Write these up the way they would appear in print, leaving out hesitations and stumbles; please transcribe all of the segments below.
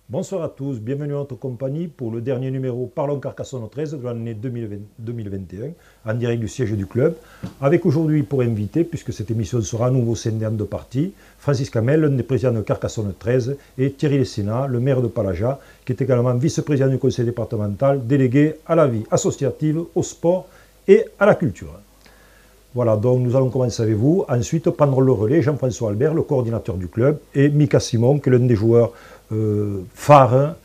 Bonsoir à tous, bienvenue à notre compagnie pour le dernier numéro Parlons Carcassonne 13 de l'année 2021, en direct du siège du club, avec aujourd'hui pour invité, puisque cette émission sera à nouveau scindée en deux parties, Francis Camel, l'un des présidents de Carcassonne 13, et Thierry Lessina, le maire de Palaja, qui est également vice-président du conseil départemental, délégué à la vie associative, au sport et à la culture. Voilà, donc nous allons commencer avec vous. Ensuite, prendre le relais, Jean-François Albert, le coordinateur du club, et Mika Simon, qui est l'un des joueurs phares,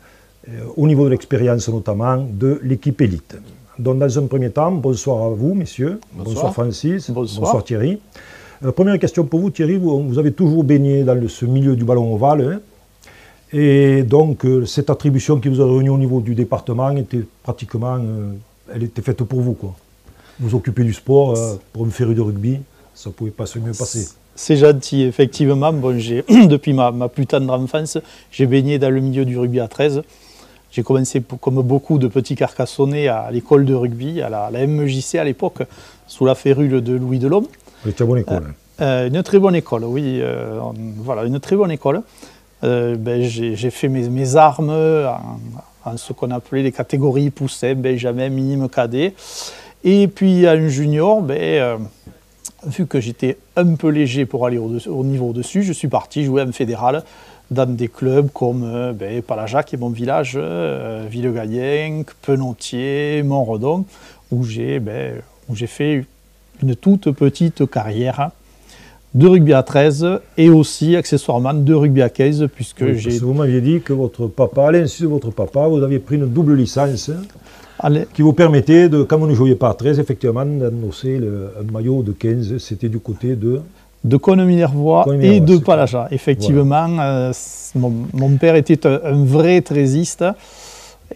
au niveau de l'expérience notamment, de l'équipe élite. Donc dans un premier temps, bonsoir à vous, messieurs. Bonsoir Francis. Bonsoir Thierry. Première question pour vous, Thierry. Vous avez toujours baigné dans ce milieu du ballon ovale. Hein, et donc, cette attribution qui vous a réuni au niveau du département était pratiquement... elle était faite pour vous, quoi. Vous occupez du sport, pour une féru de rugby, ça ne pouvait pas se mieux passer. C'est gentil, effectivement. Bon, depuis ma plus tendre enfance, j'ai baigné dans le milieu du rugby à 13. J'ai commencé, comme beaucoup de petits Carcassonnais, à l'école de rugby, à la MJC à l'époque, sous la férule de Louis Delhomme. Une très bonne école. Une très bonne école, oui. Voilà, une très bonne école. J'ai fait mes armes en ce qu'on appelait les catégories poussins, benjamin, minime, cadet. Et puis à un junior, vu que j'étais un peu léger pour aller au niveau au-dessus, je suis parti jouer en fédéral dans des clubs comme Palaja, qui est mon village, Villegayen, Penontier, Montredon, où j'ai fait une toute petite carrière de rugby à 13 et aussi accessoirement de rugby à 15, puisque oui, j'ai... Vous m'aviez dit que votre papa, à l'insu de votre papa, vous aviez pris une double licence qui vous permettait, quand vous ne jouiez pas à 13, effectivement, d'annoncer un maillot de 15, c'était du côté de Cosne-Minervois et de Palaja. Effectivement, voilà. Mon père était un vrai trésiste.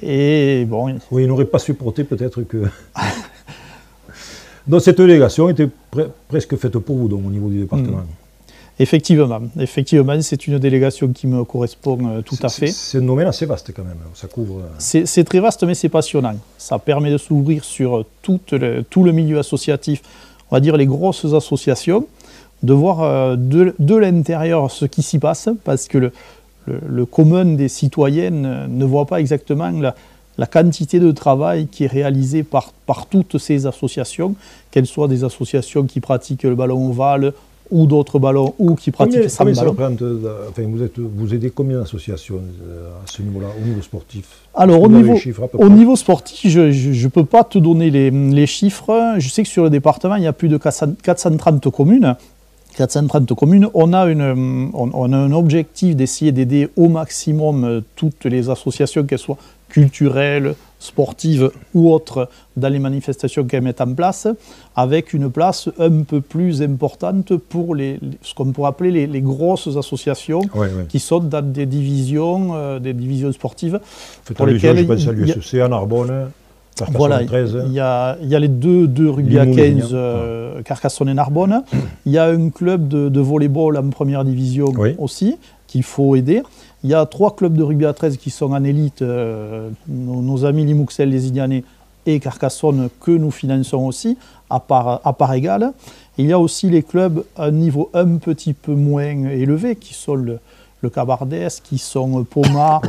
Et bon... Oui, il n'aurait pas supporté peut-être que... Donc cette délégation était presque faite pour vous, donc, au niveau du département. Effectivement, c'est une délégation qui me correspond tout à fait. C'est un domaine assez vaste quand même, ça couvre... C'est très vaste, mais c'est passionnant. Ça permet de s'ouvrir sur tout le milieu associatif, on va dire les grosses associations, de voir de l'intérieur ce qui s'y passe, parce que le commun des citoyens ne voit pas exactement la quantité de travail qui est réalisé par toutes ces associations, qu'elles soient des associations qui pratiquent le ballon ovale, ou d'autres ballons, ou qui pratiquent sans ballon. Vous aidez combien d'associations à ce niveau-là, au niveau sportif? Alors, au niveau sportif, je ne peux pas te donner les chiffres. Je sais que sur le département, il y a plus de 430 communes. 430 communes. On a un objectif d'essayer d'aider au maximum toutes les associations, qu'elles soient culturelles, sportives ou autres, dans les manifestations qu'elles mettent en place, avec une place un peu plus importante pour ce qu'on pourrait appeler les grosses associations qui sont dans des divisions sportives. Pour lesquelles je pense à l'USC, à Narbonne. Voilà, il y a les deux rugby à 15, Carcassonne et Narbonne. Il y a un club de volleyball en première division aussi, qu'il faut aider. Il y a 3 clubs de rugby à 13 qui sont en élite, nos amis Limouxel, les Ignanais et Carcassonne, que nous finançons aussi, à part égale. Et il y a aussi les clubs à un niveau un petit peu moins élevé, qui sont le Cabardès, qui sont Poma,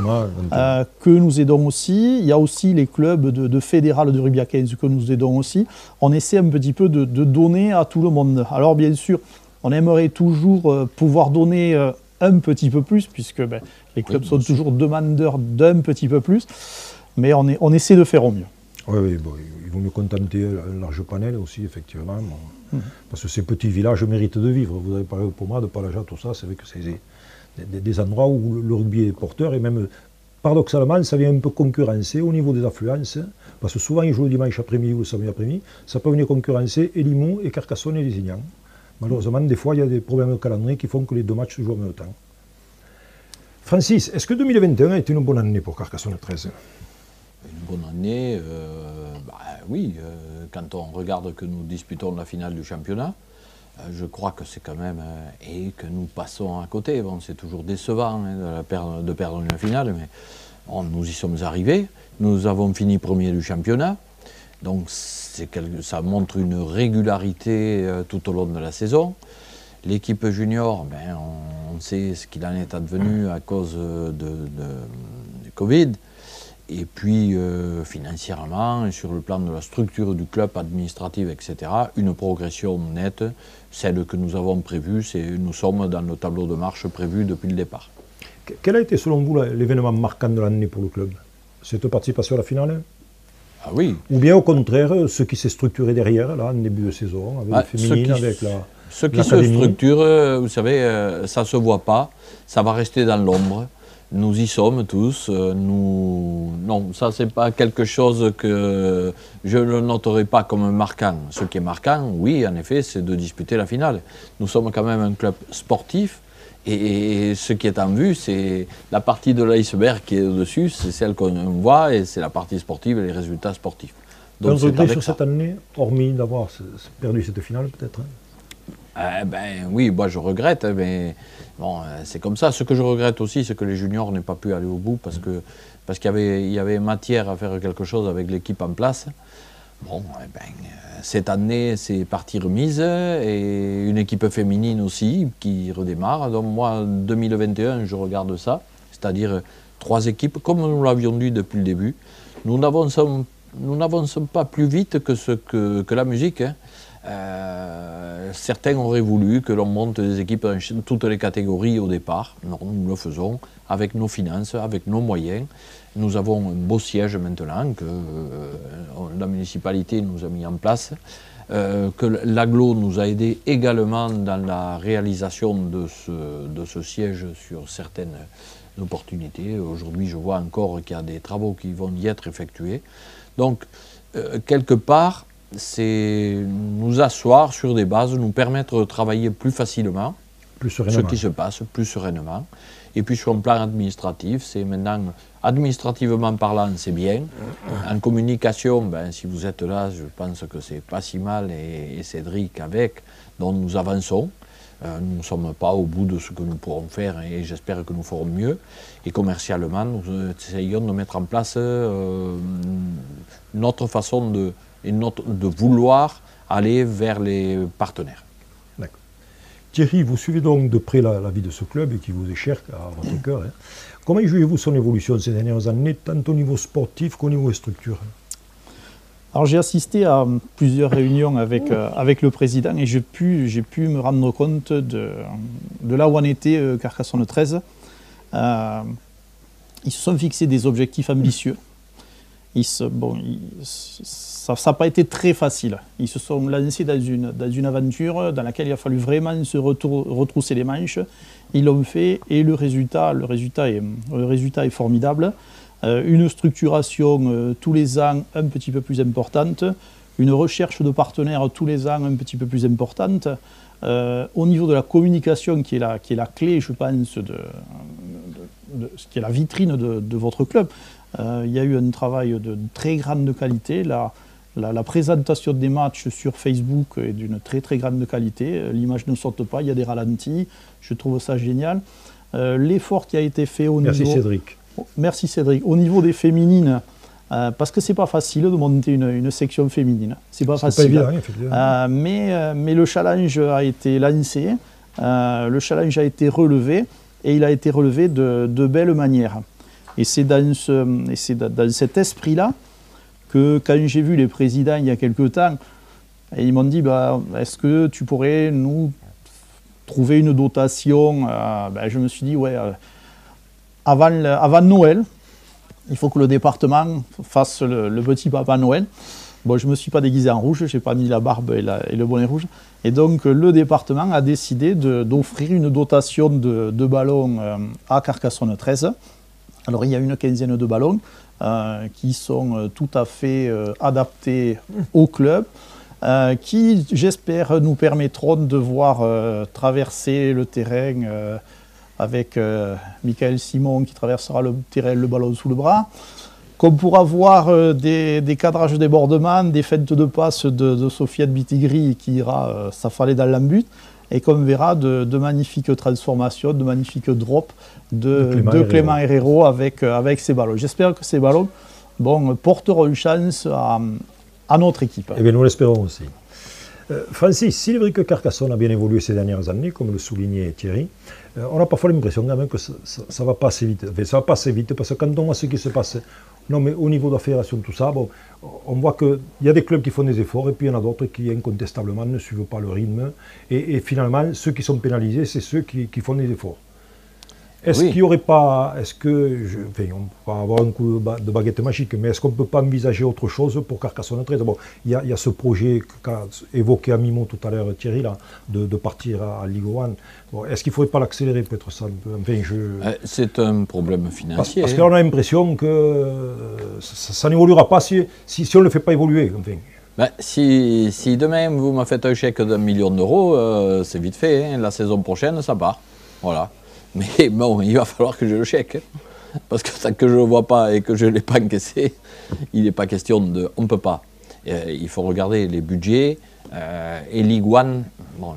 que nous aidons aussi. Il y a aussi les clubs de fédéral de rugby à 15 que nous aidons aussi. On essaie un petit peu de donner à tout le monde. Alors bien sûr, on aimerait toujours pouvoir donner un petit peu plus, puisque les clubs sont toujours demandeurs d'un petit peu plus, mais on essaie de faire au mieux. Oui, bon, il vaut mieux contenter un large panel aussi, effectivement, parce que ces petits villages méritent de vivre. Vous avez parlé de Poma, de Palaja, tout ça, c'est vrai que c'est des endroits où le rugby est porteur, et même, paradoxalement, ça vient un peu concurrencer au niveau des affluences, parce que souvent ils jouent le dimanche après-midi ou le samedi après-midi, ça peut venir concurrencer et Limoux, et Carcassonne et les Ignans. Malheureusement, des fois, il y a des problèmes de calendrier qui font que les deux matchs se jouent en même temps. Francis, est-ce que 2021 a été une bonne année pour Carcassonne 13 ? Une bonne année, oui. Quand on regarde que nous disputons la finale du championnat, je crois que c'est quand même... et que nous passons à côté. Bon, c'est toujours décevant de perdre une finale, mais nous y sommes arrivés. Nous avons fini premier du championnat. Donc ça montre une régularité tout au long de la saison. L'équipe junior, on sait ce qu'il en est advenu à cause Covid. Et puis financièrement, et sur le plan de la structure du club, administrative, etc., une progression nette, celle que nous avons prévue, nous sommes dans le tableau de marche prévu depuis le départ. Quel a été selon vous l'événement marquant de l'année pour le club? Cette participation à la finale? Ah oui. Ou bien au contraire, ce qui s'est structuré derrière, là, en début de saison, avec les féminines, avec la... Ce qui se structure, vous savez, ça ne se voit pas, ça va rester dans l'ombre. Nous y sommes tous. Non, ça c'est pas quelque chose que je ne noterai pas comme marquant. Ce qui est marquant, oui, en effet, c'est de disputer la finale. Nous sommes quand même un club sportif et ce qui est en vue, c'est la partie de l'iceberg qui est au-dessus, c'est celle qu'on voit et c'est la partie sportive et les résultats sportifs. Donc, un regret sur cette année, hormis d'avoir perdu cette finale peut-être? Oui, moi je regrette, mais bon, c'est comme ça. Ce que je regrette aussi, c'est que les juniors n'aient pas pu aller au bout parce qu'il y avait matière à faire quelque chose avec l'équipe en place. Bon, cette année, c'est partie remise et une équipe féminine aussi qui redémarre. Donc moi, 2021, je regarde ça, c'est-à-dire 3 équipes, comme nous l'avions dit depuis le début. Nous n'avançons pas plus vite que la musique. Certains auraient voulu que l'on monte des équipes dans toutes les catégories au départ. Non, nous le faisons avec nos finances, avec nos moyens. Nous avons un beau siège maintenant que la municipalité nous a mis en place, que l'AGLO nous a aidé également dans la réalisation de ce siège sur certaines opportunités. Aujourd'hui, je vois encore qu'il y a des travaux qui vont y être effectués. Donc, quelque part, c'est nous asseoir sur des bases, nous permettre de travailler plus facilement, ce qui se passe plus sereinement. Et puis sur un plan administratif, c'est maintenant, administrativement parlant, c'est bien. En communication, si vous êtes là, je pense que c'est pas si mal, et Cédric avec, dont nous avançons. Nous ne sommes pas au bout de ce que nous pourrons faire et j'espère que nous ferons mieux. Et commercialement, nous essayons de mettre en place notre façon de vouloir aller vers les partenaires. D'accord. Thierry, vous suivez donc de près la vie de ce club et qui vous est cher à votre cœur. Comment jugez-vous son évolution ces dernières années, tant au niveau sportif qu'au niveau des structures? Alors j'ai assisté à plusieurs réunions avec le président et j'ai pu me rendre compte de là où en était Carcassonne 13. Ils se sont fixés des objectifs ambitieux. Ça n'a pas été très facile. Ils se sont lancés dans une aventure dans laquelle il a fallu vraiment se retrousser les manches. Ils l'ont fait et le résultat est formidable. Une structuration tous les ans un petit peu plus importante, une recherche de partenaires tous les ans un petit peu plus importante. Au niveau de la communication qui est la clé, je pense, ce qui est la vitrine de votre club, il y a eu un travail de très grande qualité. La présentation des matchs sur Facebook est d'une très très grande qualité. L'image ne saute pas, il y a des ralentis. Je trouve ça génial. L'effort qui a été fait au niveau... Merci Cédric. Merci Cédric. Au niveau des féminines, parce que c'est pas facile de monter une section féminine. C'est pas facile. Pas évident, mais le challenge a été lancé, le challenge a été relevé et il a été relevé de belle manière. Et c'est dans cet esprit-là que quand j'ai vu les présidents il y a quelque temps, ils m'ont dit est-ce que tu pourrais nous trouver une dotation? Je me suis dit ouais. Avant Noël, il faut que le département fasse le petit papa Noël. Bon, je ne me suis pas déguisé en rouge, je n'ai pas mis la barbe et le bonnet rouge. Et donc, le département a décidé d'offrir une dotation de ballons à Carcassonne 13. Alors, il y a une quinzaine de ballons qui sont tout à fait adaptés au club, qui, j'espère, nous permettront de voir traverser le terrain avec Michael Simon qui traversera le terrain le ballon sous le bras, qu'on pourra voir des cadrages de débordement, des feintes de passe de Sofiane Bitigri qui ira s'affaler dans l'embut, et qu'on verra de magnifiques transformations, de magnifiques drops de Clément Herrero avec ces ballons. J'espère que ces ballons porteront une chance à notre équipe. Eh bien, nous l'espérons aussi. Francis, s'il est vrai que Carcassonne a bien évolué ces dernières années, comme le soulignait Thierry, on a parfois l'impression quand même que ça ne va pas assez vite. Enfin, ça va pas assez vite parce que quand on voit ce qui se passe, non mais au niveau de la fédération, tout ça, bon, on voit qu'il y a des clubs qui font des efforts et puis il y en a d'autres qui incontestablement ne suivent pas le rythme. Et finalement, ceux qui sont pénalisés, c'est ceux qui font des efforts. Est-ce qu'il n'y aurait pas, on va avoir un coup de baguette magique, mais est-ce qu'on ne peut pas envisager autre chose pour Carcassonne 13? Bon, il y a ce projet qu'a évoqué à Mimo tout à l'heure Thierry, là, de partir à Ligue 1. Bon, est-ce qu'il ne faudrait pas l'accélérer peut-être ça un peu? C'est un problème financier. Parce que là, on a l'impression que ça n'évoluera pas si on ne le fait pas évoluer. Enfin. Si demain vous me faites un chèque d'1 million d'euros, c'est vite fait. Hein. La saison prochaine, ça part. Voilà. Mais bon, il va falloir que j'ai le chèque. Parce que tant que je ne le vois pas et que je ne l'ai pas encaissé, il n'est pas question de... On ne peut pas. Il faut regarder les budgets. Et Ligue 1,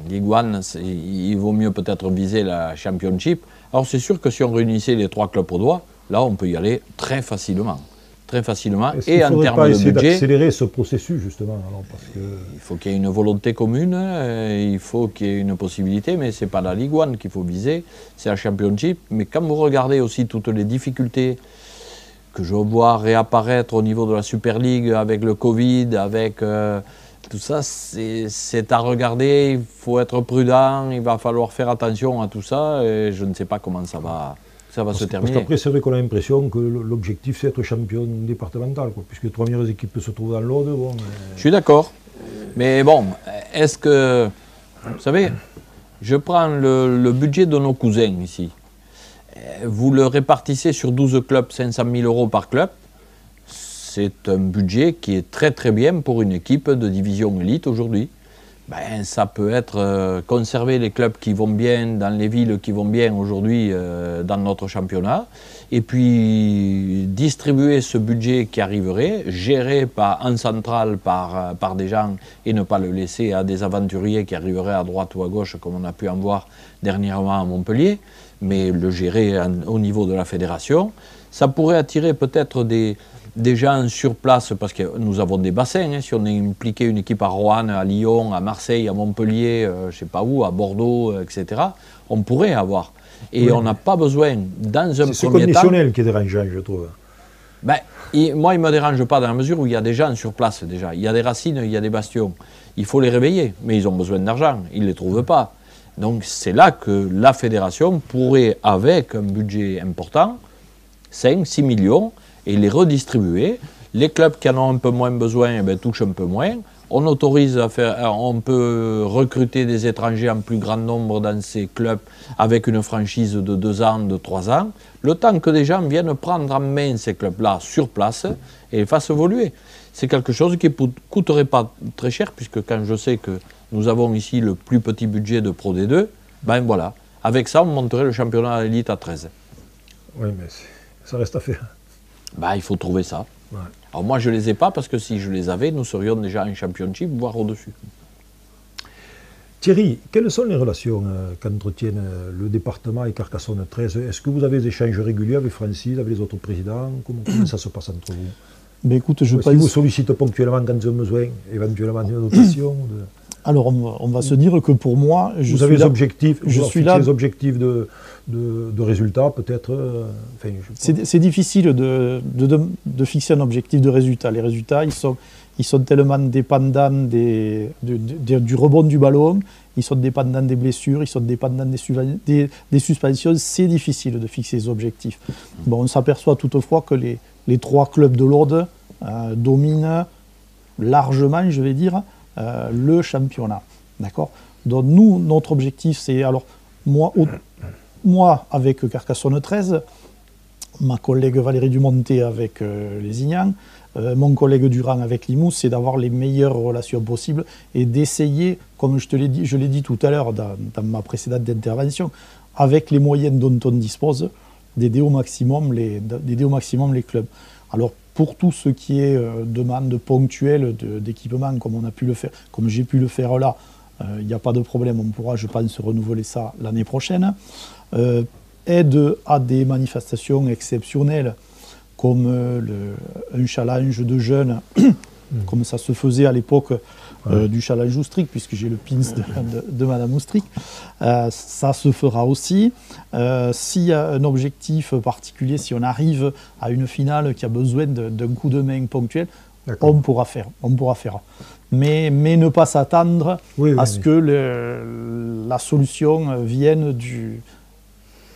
Ligue 1, il vaut mieux peut-être viser la Championship. Alors c'est sûr que si on réunissait les 3 clubs au doigt, là on peut y aller très facilement. Très facilement. Et en termes de budget, d'accélérer ce processus justement alors, parce que... Il faut qu'il y ait une volonté commune, il faut qu'il y ait une possibilité, mais ce n'est pas la Ligue 1 qu'il faut viser, c'est la Championship. Mais quand vous regardez aussi toutes les difficultés que je vois réapparaître au niveau de la Super League avec le Covid, avec tout ça, c'est à regarder, il faut être prudent, il va falloir faire attention à tout ça, et je ne sais pas comment ça va se terminer. Parce qu'après, c'est vrai qu'on a l'impression que l'objectif, c'est être champion départemental, quoi, puisque les 3 meilleures équipes se trouvent dans l'Aude. Bon, Je suis d'accord. Mais bon, est-ce que... Vous savez, je prends le budget de nos cousins ici. Vous le répartissez sur 12 clubs, 500 000 euros par club. C'est un budget qui est très très bien pour une équipe de division élite aujourd'hui. Ça peut être conserver les clubs qui vont bien dans les villes qui vont bien aujourd'hui dans notre championnat et puis distribuer ce budget qui arriverait, géré en centrale par des gens et ne pas le laisser à des aventuriers qui arriveraient à droite ou à gauche comme on a pu en voir dernièrement à Montpellier, mais le gérer au niveau de la fédération. Ça pourrait attirer peut-être des gens sur place, parce que nous avons des bassins, hein, si on impliquait une équipe à Roanne, à Lyon, à Marseille, à Montpellier, je ne sais pas où, à Bordeaux, etc., on pourrait avoir. Et on n'a pas besoin, dans un premier temps... C'est ce conditionnel qui est dérangeant, je trouve. Moi, il ne me dérange pas dans la mesure où il y a des gens sur place déjà. Il y a des racines, il y a des bastions. Il faut les réveiller, mais ils ont besoin d'argent, ils ne les trouvent pas. Donc c'est là que la fédération pourrait, avec un budget important, 5-6 millions, et les redistribuer. Les clubs qui en ont un peu moins besoin touchent un peu moins. On autorise on peut recruter des étrangers en plus grand nombre dans ces clubs avec une franchise de 2 ans, de 3 ans, le temps que des gens viennent prendre en main ces clubs-là sur place et les fassent évoluer. C'est quelque chose qui ne coûterait pas très cher, puisque quand je sais que nous avons ici le plus petit budget de Pro D2, voilà. Avec ça, on monterait le championnat à l'élite à 13. Oui, mais ça reste à faire. Il faut trouver ça. Ouais. Alors moi, je ne les ai pas, parce que si je les avais, nous serions déjà en championship, voire au-dessus. Thierry, quelles sont les relations qu'entretiennent le département et Carcassonne 13? Est-ce que vous avez des échanges réguliers avec Francis, avec les autres présidents? Comment ça se passe entre vous? Écoute, je pense... vous sollicitez ponctuellement quand ils ont besoin, éventuellement une dotation Alors, on va se dire que pour moi, vous avez des objectifs, des objectifs de résultats, peut-être. C'est difficile de fixer un objectif de résultat. Les résultats, ils sont tellement dépendants du rebond du ballon, ils sont dépendants des blessures, ils sont dépendants des suspensions. C'est difficile de fixer ces objectifs. Bon, on s'aperçoit toutefois que les 3 clubs de l'Aude dominent largement, je vais dire, le championnat. D'accord ? Donc nous, notre objectif, c'est... Alors, moi, avec Carcassonne 13, ma collègue Valérie Dumonté avec les Ignans, mon collègue Durand avec Limoux, c'est d'avoir les meilleures relations possibles et d'essayer, comme je l'ai dit tout à l'heure dans ma précédente intervention, avec les moyens dont on dispose, d'aider au maximum les clubs. Alors, pour tout ce qui est demande ponctuelle d'équipement, comme j'ai pu le faire là, il n'y a pas de problème, on pourra, je pense, renouveler ça l'année prochaine. Aide à des manifestations exceptionnelles, comme un challenge de jeunes, comme ça se faisait à l'époque du Challenge Oustric, puisque j'ai le pins de Madame Oustric. Ça se fera aussi. S'il y a un objectif particulier, si on arrive à une finale qui a besoin d'un coup de main ponctuel, on pourra faire. Mais ne pas s'attendre à ce que la solution vienne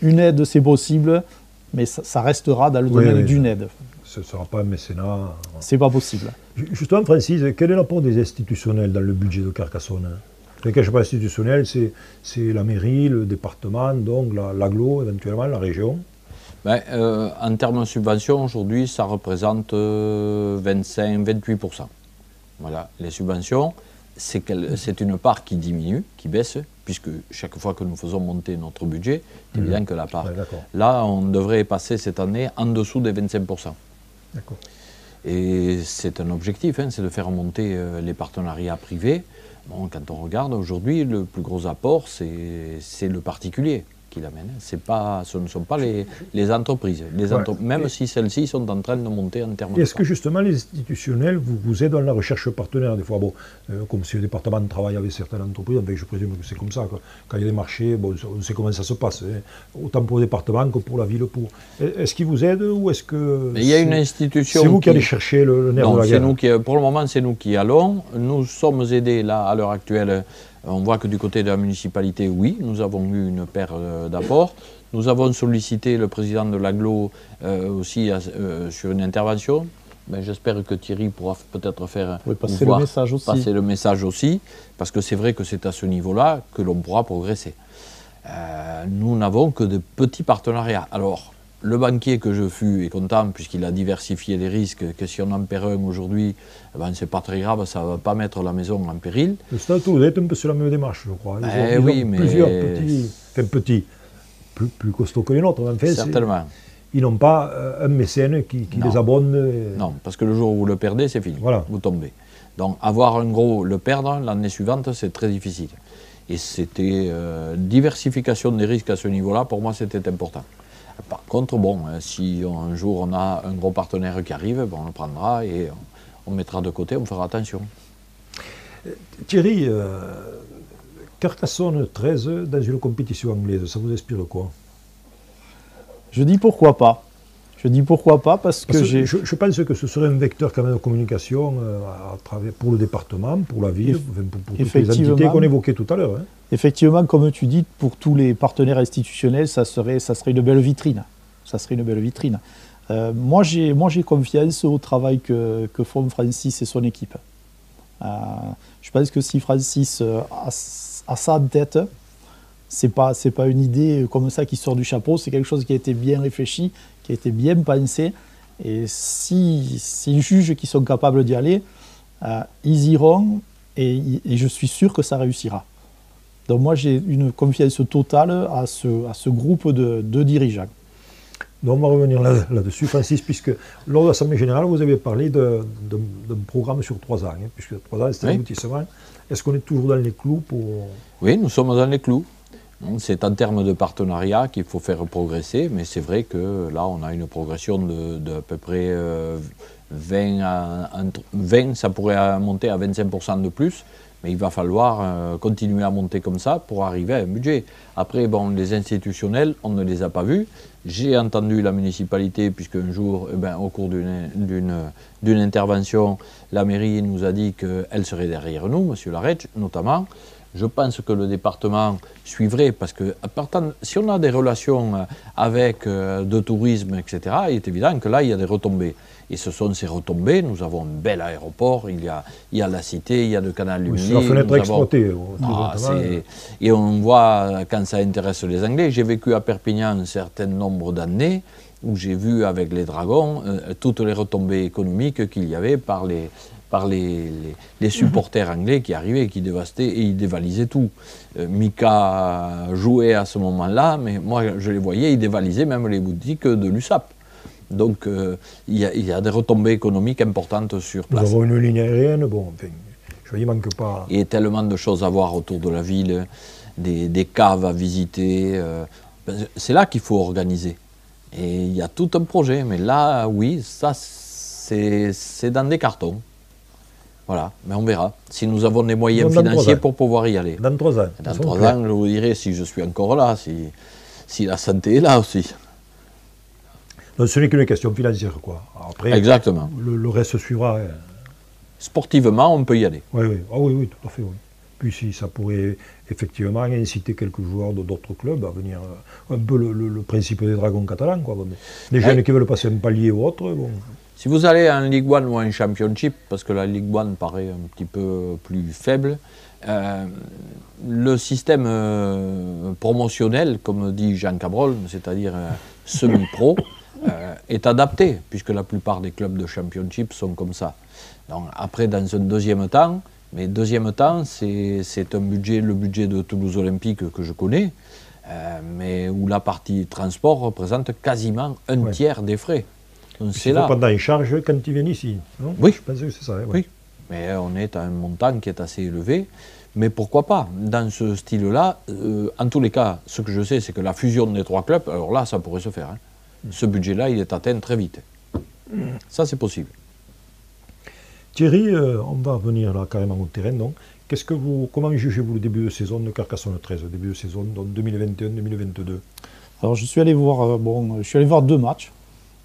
une aide, c'est possible, mais ça restera dans le domaine d'une aide. Ce ne sera pas un mécénat. C'est pas possible. Justement, Francis, quel est l'apport des institutionnels dans le budget de Carcassonne? Quand je parle institutionnel, c'est la mairie, le département, donc l'agglo, éventuellement, la région. En termes de subventions, aujourd'hui, ça représente 25-28%. Voilà, les subventions, c'est une part qui diminue, qui baisse, puisque chaque fois que nous faisons monter notre budget, c'est évident que la part. Là, on devrait passer cette année en dessous des 25%. Et c'est un objectif, c'est de faire monter les partenariats privés. Bon, quand on regarde aujourd'hui, le plus gros apport, c'est le particulier qui l'amène. Ce ne sont pas les entreprises. Même si celles-ci sont en train de monter en termes de... Est-ce que justement les institutionnels vous aident dans la recherche partenaire? Des fois, comme si le département travaille avec certaines entreprises, je présume que c'est comme ça. Quand il y a des marchés, on sait comment ça se passe. Autant pour le département que pour la ville. Est-ce qu'ils vous aident ou est-ce que... Il y a une institution... C'est vous qui allez chercher le nerf de la guerre? Pour le moment, c'est nous qui allons. Nous sommes aidés là, à l'heure actuelle. On voit que du côté de la municipalité, oui, nous avons eu une paire d'apports. Nous avons sollicité le président de l'agglo aussi sur une intervention. J'espère que Thierry pourra peut-être passer le message aussi. Parce que c'est vrai que c'est à ce niveau-là que l'on pourra progresser. Nous n'avons que de petits partenariats. Alors, le banquier que je fus est content puisqu'il a diversifié les risques, que si on en perd un aujourd'hui, c'est pas très grave, ça ne va pas mettre la maison en péril. Le Stade Toulousain est un peu sur la même démarche, je crois. Ils ont plusieurs petits, plus costauds que les nôtres. Certainement. Ils n'ont pas un mécène qui les abonne. Non, parce que le jour où vous le perdez, c'est fini, vous tombez. Donc avoir un gros, le perdre l'année suivante, c'est très difficile. Et c'était diversification des risques à ce niveau-là, pour moi c'était important. Par contre, si un jour on a un gros partenaire qui arrive, on le prendra et on mettra de côté, on fera attention. Thierry, Carcassonne 13 dans une compétition anglaise, ça vous inspire quoi? Je dis pourquoi pas. Parce que je pense que ce serait un vecteur quand même de communication pour le département, pour la ville, pour toutes les entités qu'on évoquait tout à l'heure. Effectivement, comme tu dis, pour tous les partenaires institutionnels, ça serait une belle vitrine. Moi, j'ai confiance au travail que font Francis et son équipe. Je pense que si Francis a ça en tête, c'est pas une idée comme ça qui sort du chapeau, c'est quelque chose qui a été bien réfléchi, qui a été bien pensé. Et s'ils jugent qu'ils sont capables d'y aller, ils iront et je suis sûr que ça réussira. Donc moi, j'ai une confiance totale à ce groupe de dirigeants. Donc on va revenir là-dessus, Francis, puisque lors de l'Assemblée Générale, vous avez parlé d'un programme sur 3 ans, puisque 3 ans, c'est un aboutissement. Est-ce qu'on est toujours dans les clous Oui, nous sommes dans les clous. C'est en termes de partenariat qu'il faut faire progresser, mais c'est vrai que là, on a une progression de à peu près 20, ça pourrait monter à 25% de plus. Mais il va falloir continuer à monter comme ça pour arriver à un budget. Après, les institutionnels, on ne les a pas vus. J'ai entendu la municipalité, puisque un jour, au cours d'une intervention, la mairie nous a dit qu'elle serait derrière nous, M. Larech notamment. Je pense que le département suivrait, parce que si on a des relations avec de tourisme, etc., il est évident que là, il y a des retombées. Et ce sont ces retombées. Nous avons un bel aéroport, il y a la cité, il y a le canal Lumini. C'est la fenêtre exploitée. Et on voit quand ça intéresse les Anglais. J'ai vécu à Perpignan un certain nombre d'années où j'ai vu avec les Dragons toutes les retombées économiques qu'il y avait par les supporters anglais qui arrivaient, qui dévastaient et ils dévalisaient tout. Mika jouait à ce moment-là, mais moi je les voyais, ils dévalisaient même les boutiques de l'USAP. Donc il y a des retombées économiques importantes sur place. Nous avons une ligne aérienne, je n'y manque pas. Il y a tellement de choses à voir autour de la ville, des caves à visiter. C'est là qu'il faut organiser. Et il y a tout un projet, mais là, oui, ça c'est dans des cartons. Voilà, mais on verra. Si nous avons les moyens financiers pour pouvoir y aller. Dans 3 ans. Dans 3 ans, je vous dirai si je suis encore là, si la santé est là aussi. Donc ce n'est qu'une question financière, quoi. Après, exactement. Le reste suivra. Sportivement, on peut y aller. Oui, oui. Ah, oui, tout à fait. Oui. Puis si ça pourrait effectivement inciter quelques joueurs d'autres clubs à venir, un peu le principe des Dragons catalans, quoi. Des jeunes qui veulent passer un palier ou autre. Bon. Si vous allez en Ligue 1 ou en Championship, parce que la Ligue 1 paraît un petit peu plus faible, le système promotionnel, comme dit Jean Cabrol, c'est-à-dire semi-pro, est adapté, puisque la plupart des clubs de Championship sont comme ça. Donc, après, dans un deuxième temps, mais deuxième temps, c'est un budget, le budget de Toulouse Olympique que je connais, mais où la partie transport représente quasiment un tiers des frais. C'est là. Pendant une charge quand ils viennent ici, non? Oui. Je pense que c'est ça. Ouais. Oui, mais on est à un montant qui est assez élevé. Mais pourquoi pas? Dans ce style-là, en tous les cas, ce que je sais, c'est que la fusion des 3 clubs, alors là, ça pourrait se faire. Hein. Ce budget-là, il est atteint très vite. Ça, c'est possible. Thierry, on va revenir là carrément au terrain. Donc, comment jugez-vous le début de saison de Carcassonne 13, le début de saison 2021-2022? Alors, je suis allé voir 2 matchs.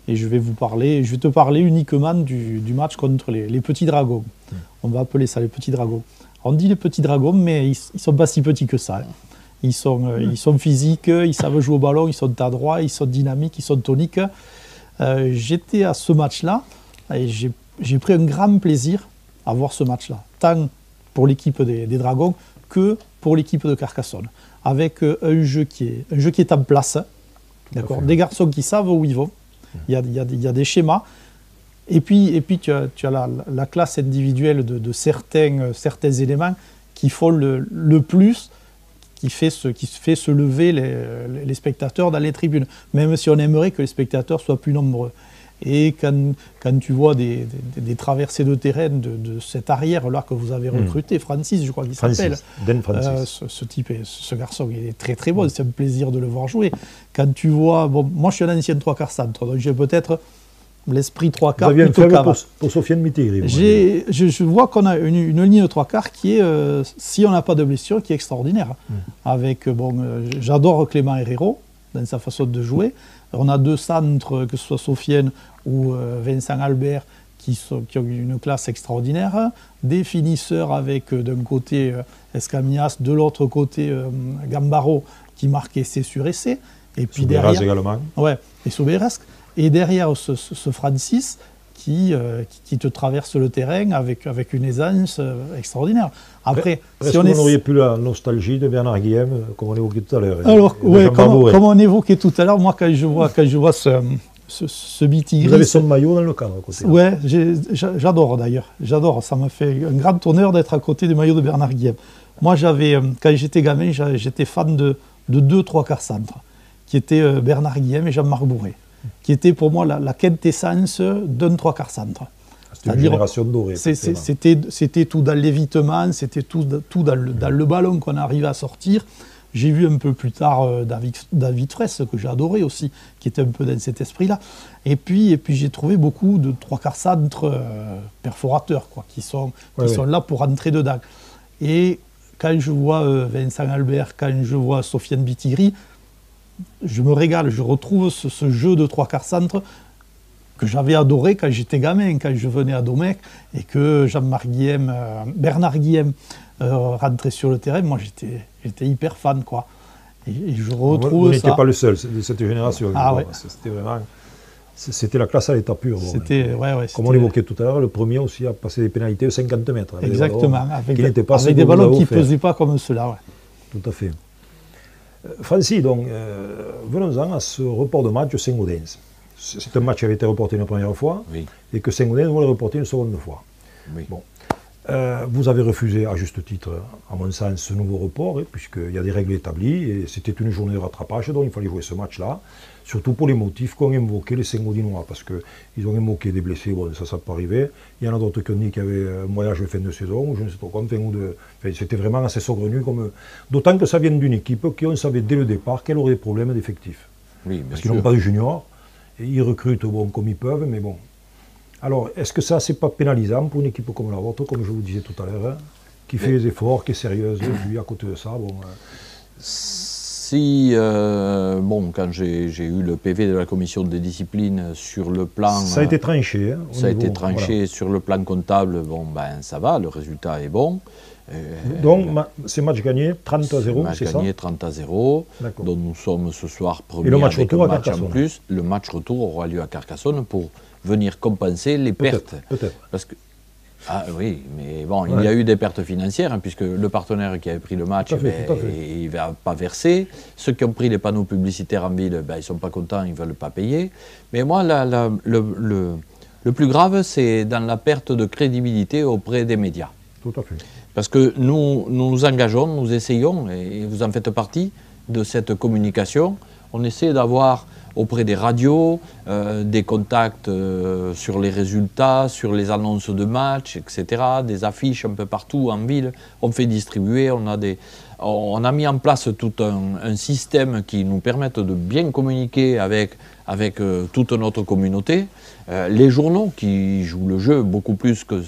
Et je vais te parler uniquement du match contre les Petits Dragons. On va appeler ça les Petits Dragons. On dit les Petits Dragons, mais ils ne sont pas si petits que ça. Hein. Ils sont physiques, ils savent jouer au ballon, ils sont adroits, ils sont dynamiques, ils sont toniques. J'étais à ce match-là et j'ai pris un grand plaisir à voir ce match-là. Tant pour l'équipe des Dragons que pour l'équipe de Carcassonne. Avec un jeu qui est en place. D'accord. Des garçons qui savent où ils vont. Il y a des schémas. Et puis tu as la classe individuelle de certains éléments qui font le plus, qui fait se lever les spectateurs dans les tribunes. Même si on aimerait que les spectateurs soient plus nombreux. Et quand tu vois des traversées de terrain de cet arrière-là que vous avez recruté, Francis, je crois qu'il s'appelle. Ce type, ce garçon, il est très très bon, c'est un plaisir de le voir jouer. Quand tu vois, moi je suis un ancien 3/4 centre, donc j'ai peut-être l'esprit 3/4 plutôt qu'avant. Pour Sofiane Mittigri. Je vois qu'on a une ligne de 3/4 qui est, si on n'a pas de blessure, qui est extraordinaire. Avec, j'adore Clément Herrero dans sa façon de jouer. On a 2 centres, que ce soit Sofiane ou Vincent Albert, qui ont une classe extraordinaire. Des finisseurs avec d'un côté Escamias, de l'autre côté Gambaro, qui marque essai sur essai. Et puis derrière, également. Ouais, et Soubeyras. Et derrière ce Francis qui te traverse le terrain avec une aisance extraordinaire. Après, si on n'aurait plus la nostalgie de Bernard Guillem, comme on évoquait tout à l'heure. Alors, comme on évoquait tout à l'heure, moi quand je vois ce Mittigri. Vous avez son maillot dans le cadre à côté. Ouais, j'adore d'ailleurs. J'adore. Ça m'a fait un grand honneur d'être à côté du maillot de Bernard Guillem. Moi, quand j'étais gamin, j'étais fan de 2 3/4 centres, qui étaient Bernard Guillem et Jean-Marc Bourré, qui était pour moi la quintessence d'un 3/4 centre. C'était une génération dorée. C'était tout dans l'évitement, c'était tout dans le ballon qu'on arrivait à sortir. J'ai vu un peu plus tard David Fraisse, que j'ai adoré aussi, qui était un peu dans cet esprit-là. Et puis j'ai trouvé beaucoup de 3/4 centres perforateurs, quoi, qui sont là pour rentrer dedans. Et quand je vois Vincent Albert, quand je vois Sofiane Mittigri, je me régale, je retrouve ce jeu de 3/4 centre que j'avais adoré quand j'étais gamin, quand je venais à Domecq, et que Jean-Marc Guillem, Bernard Guillem rentrait sur le terrain. Moi, j'étais hyper fan, quoi. Et je retrouve vous ça. n'étiez pas le seul de cette génération. Ah, ouais. C'était vraiment... C'était la classe à l'état pur. Comme on l'évoquait tout à l'heure, le premier aussi a passé des pénalités de 50 mètres. Exactement, avec des ballons qui ne pesaient pas comme ceux-là. Ouais. Tout à fait. Francis, donc, venons-en à ce report de match de Saint-Gaudens. C'est un match qui avait été reporté une première fois, et que Saint-Gaudens voulait le reporter une seconde fois. Oui. Bon. Vous avez refusé, à juste titre, à mon sens, ce nouveau report, puisqu'il y a des règles établies, et c'était une journée de rattrapage, donc il fallait jouer ce match-là, surtout pour les motifs qu'ont évoqué les Saint-Gaudinois, parce qu'ils ont évoqué des blessés, bon, ça peut arriver. Il y en a d'autres qui ont dit qu'il y avait un voyage de fin de saison, ou je ne sais pas quoi, c'était vraiment assez saugrenu, d'autant que ça vient d'une équipe qui, on savait dès le départ qu'elle aurait des problèmes d'effectifs. Oui, parce qu'ils n'ont pas de juniors, et ils recrutent comme ils peuvent, mais bon. Alors, est-ce que ça, c'est pas pénalisant pour une équipe comme la vôtre, comme je vous disais tout à l'heure, qui fait les efforts, qui est sérieuse, et puis à côté de ça, bon... Si, bon, quand j'ai eu le PV de la commission des disciplines sur le plan... Ça a été tranché. Ça a été tranché sur le plan comptable, bon, ben ça va, le résultat est bon. Donc, c'est match gagné 30-0, c'est ça? Match gagné 30-0, donc nous sommes ce soir premiers. Et le match avec retour un match à Carcassonne. en plus. Le match retour aura lieu à Carcassonne pour venir compenser les pertes. Peut-être. Parce que, ah oui, mais bon, il y a eu des pertes financières, hein, puisque le partenaire qui avait pris le match, il ne va pas verser. Ceux qui ont pris les panneaux publicitaires en ville, ben, ils ne sont pas contents, ils ne veulent pas payer. Mais moi, le plus grave, c'est dans la perte de crédibilité auprès des médias. Tout à fait. Parce que nous nous engageons, nous essayons, et vous en faites partie, de cette communication. On essaie d'avoir auprès des radios, des contacts sur les résultats, sur les annonces de matchs, etc., des affiches un peu partout en ville. On fait distribuer, on a mis en place tout un système qui nous permette de bien communiquer avec toute notre communauté. Les journaux qui jouent le jeu beaucoup plus que